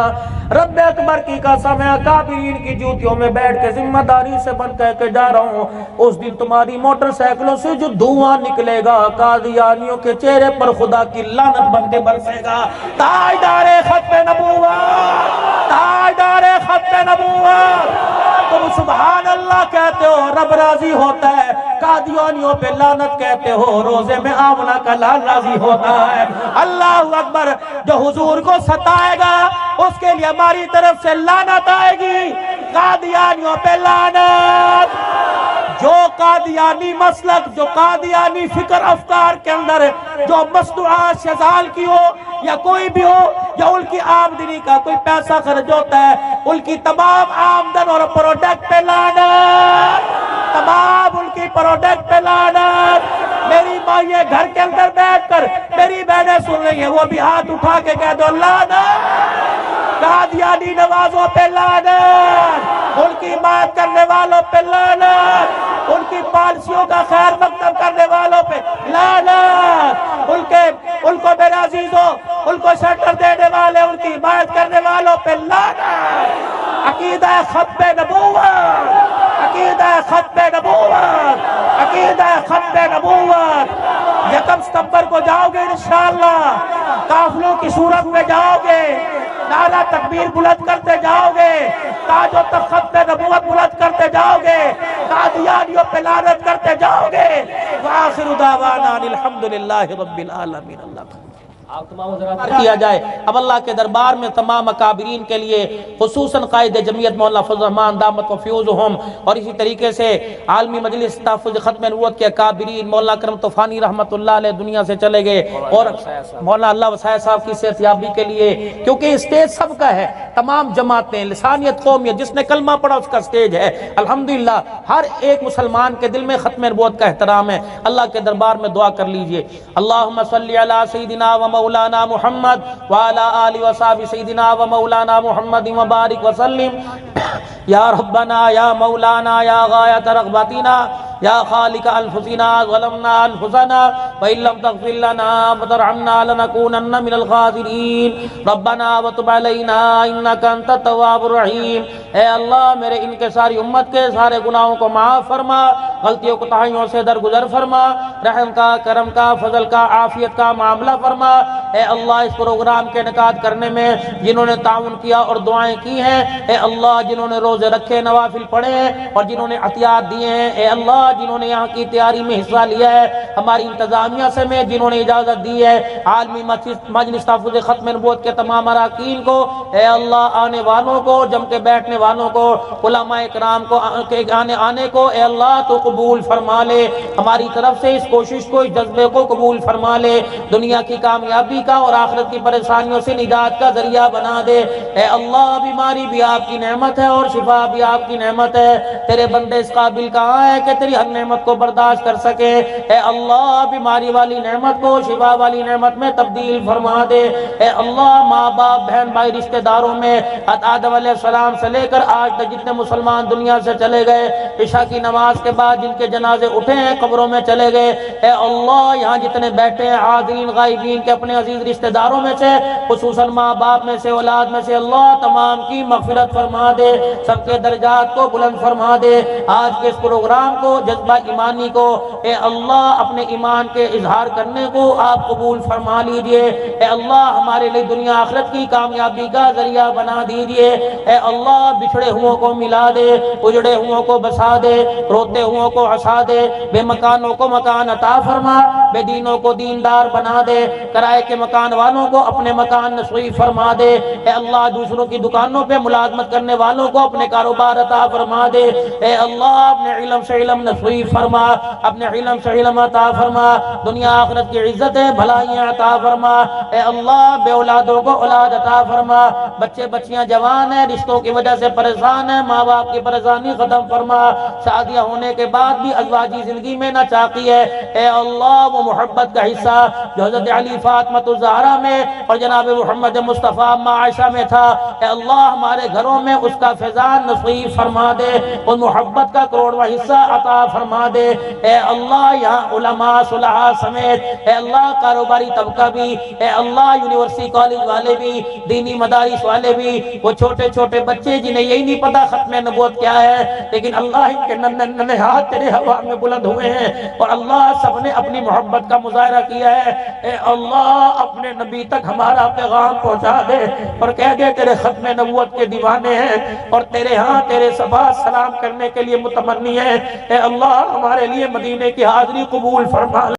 رب اکبر کی قسم ہے، کافرین کی جوتیوں میں بیٹھ کے ذمہ داری سے بن کہہ کے جا رہا ہوں، اس دن تمہاری موٹر سائیکلوں سے جو دھواں نکلے گا، قادیانیوں کے چہرے پر خدا کی لعنت بن کے برسے گا۔ تاجدار ختم نبوت، تاجدار ختم نبوت، تم سبحان اللہ کہتے ہو، رب راضی ہوتا ہے، قادیانیوں پہ لعنت کہتے ہو، روزے میں آمنہ کا لال راضی ہوتا ہے۔ اللہ اکبر، جو حضور کو ستائے گا اس کے لیے ہماری طرف سے لعنت آئے گی، قادیانیوں پہ لعنت۔ جو قادیانی مسلک، جو قادیانی فکر افکار کے اندر جو مصنوعات شزال کی ہو یا کوئی بھی ہو، یا ان کی آمدنی کا کوئی پیسہ خرچ ہوتا ہے، ان کی تمام آمدن اور پروڈکٹ پہ لعنت، تمام ان کی پروڈکٹ پہ لعنت۔ میری ماں یہ گھر کے اندر بیٹھ کر میری بہنیں سن رہی ہیں، وہ بھی ہاتھ اٹھا کے کہہ دو لعنت، قادیانی نوازوں پہ لعنت، ان کی بات کرنے والوں پہ لعنت، ان کی پالیسیوں کا خیر مقدم کرنے والوں پہ لعنت، ان کو میرے عزیزوں، ان کو شٹر دینے والے، ان کی بات کرنے والوں پہ لعنت۔ عقیدہ ختم نبوت، عقیدہ ختم نبوت، عقیدہ ختم نبوت۔ 1 ستمبر کو جاؤ گے انشاءاللہ، قافلوں کی صورت میں جاؤ گے، نعرہ تکبیر بلند کرتے جاؤ گے، تاج و تخت ختم نبوت بلند کرتے جاؤ گے، قادیانیوں پہ لعنت کرتے جاؤ گے۔ وآخر دعوانا الحمدللہ رب العالمین۔ اللہ کیا جائے۔ اب اللہ کے دربار میں تمام اکابرین کے لیے، خصوصاً قائد جمعیت مولانا فضل الرحمان دامت وفیوزہم، اور اسی طریقے سے عالمی مجلس تحفظ ختم نبوت کے اکابرین مولانا کرم طوفانی رحمت اللہ علیہ دنیا سے چلے گئے، اور مولانا اللہ وسائے صاحب کی صحت یابی کے لیے، کیونکہ اسٹیج سب کا ہے، تمام جماعتیں، لسانیت قومیت، جس نے کلمہ پڑھا اس کا اسٹیج ہے۔ الحمدللہ ہر ایک مسلمان کے دل میں ختم نبوت کا احترام ہے۔ اللہ کے دربار میں دعا کر لیجئے۔ اللہم صلی علی سیدنا و مولانا محمد وعلى آلہ وصحبہ سیدنا و مولانا محمد وبارک وسلم۔ یا ربنا یا مولانا یا غایت رغبتنا یا خالق انفسنا ظلمنا انفسنا وإن لم تغفر لنا وترحمنا لنكونن من الخاسرین۔ ربنا وتب علینا انک انت التواب الرحیم۔ اے اللہ میرے ان کے ساری امت کے سارے گناہوں کو معاف فرما، غلطیوں کوتاہیوں سے درگزر فرما، رحم کا، کرم کا، فضل کا، عافیت کا معاملہ فرما۔ اے اللہ اس پروگرام کے انعقاد کرنے میں جنہوں نے تعاون کیا اور دعائیں کی ہیں، اے اللہ جنہوں نے روزے رکھے، نوافل پڑھے ہیں اور جنہوں نے عطیات دیے ہیں، اے اللہ جنہوں نے یہاں کی تیاری میں حصہ لیا ہے، ہماری انتظامیہ سے میں جنہوں نے اجازت دی ہے، عالمی مجلس تحفظ ختم نبوت کے تمام اراکین کو، اے اللہ آنے والوں کو، جم کے بیٹھنے والوں کو، علماء اکرام کو آنے کو اے اللہ تو قبول فرما لے، ہماری طرف سے اس کوشش کو، اس جذبے کو قبول فرما لے، دنیا کی کامیابی کا اور آخرت کی پریشانیوں سے نجات کا ذریعہ بنا دے۔ اے اللہ بیماری بھی آپ کی نعمت ہے اور شفا بھی آپ کی نعمت ہے، تیرے بندے اس قابل کہاں ہے کہ تیری ہر نعمت کو برداشت کر سکے؟ اے اللہ بیماری والی نعمت کو شفا والی نعمت میں تبدیل فرما دے۔ اے اللہ ماں باپ بہن بھائی رشتہ داروں میں آدم علیہ السلام سے لے کر آج تک جتنے مسلمان دنیا سے چلے گئے، عشاء کی نماز کے بعد جن کے جنازے اٹھے ہیں قبروں میں چلے گئے، اے اللہ یہاں جتنے بیٹھے ہیں حاضرین غائبین کے اپنے عزیز رشتہ داروں میں سے، خصوصاً ماں باپ میں سے، اولاد میں سے، اللہ تمام کی مغفرت فرما دے، سب کے درجات کو بلند فرما دے۔ آج کے اس پروگرام کو، جذبہ ایمانی کو اے اللہ اپنے ایمان کے اظہار کرنے کو آپ قبول فرما لیجئے۔ اے اللہ ہمارے لیے دنیا آخرت کی کامیابی کا ذریعہ بنا دیجئے۔ اے اللہ بچھڑے ہوں کو ملا دے، اجڑے ہوں کو بسا دے، روتے ہوں کو ہنسا دے، بے مکانوں کو مکان عطا فرما، بے دینوں کو دیندار بنا دے، کرائے کے مکان والوں کو اپنے مکان نصیب فرما دے۔ اے اللہ دوسروں کی دکانوں پہ ملازمت کرنے والوں کو اپنے کاروبار عطا فرما دے۔ اے اللہ اپنے علم سے علم نصیب فرما، اپنے علم سے علم عطا فرما، دنیا آخرت کی عزتیں بھلائیاں عطا فرما۔ اے اللہ بے اولادوں کو اولاد عطا فرما، بچے بچیاں جوان ہیں، رشتوں کی وجہ سے پریشان ہیں، ماں باپ کی پریشانی ختم فرما، شادیاں ہونے کے بعد بھی ازواجی زندگی میں نہ چاقی ہے، اے اللہ وہ محبت کا حصہ جو حضرت علی فاطمہ الزہرا میں اور جناب محمد مصطفیٰ اما عائشہ میں تھا، اے اللہ ہمارے گھروں میں اس کا فیضان نصیب فرما دے، ان محبت کا کروڑواں حصہ عطا فرما دے۔ اے اللہ یہاں علماء صلحاء سمیت اے اللہ کاروباری طبقہ بھی، اے اللہ یونیورسٹی کالج والے بھی، دینی مدارس والے بھی، وہ چھوٹے چھوٹے بچے جنہیں یہی نہیں پتا ختم نبوت کیا ہے، لیکن اللہ ان کے ننھے ہاتھ تیرے ہوا میں بلند ہوئے ہیں اور اللہ سب نے اپنی محبت کا مظاہرہ کیا ہے۔ اے اللہ اپنے نبی تک ہمارا پیغام پہنچا دے اور کہہ دے تیرے ختم نبوت کے دیوانے ہیں اور تیرے ہاں تیرے صفا سلام کرنے کے لیے متمنی ہیں۔ اے اللہ ہمارے لیے مدینے کی حاضری قبول فرما۔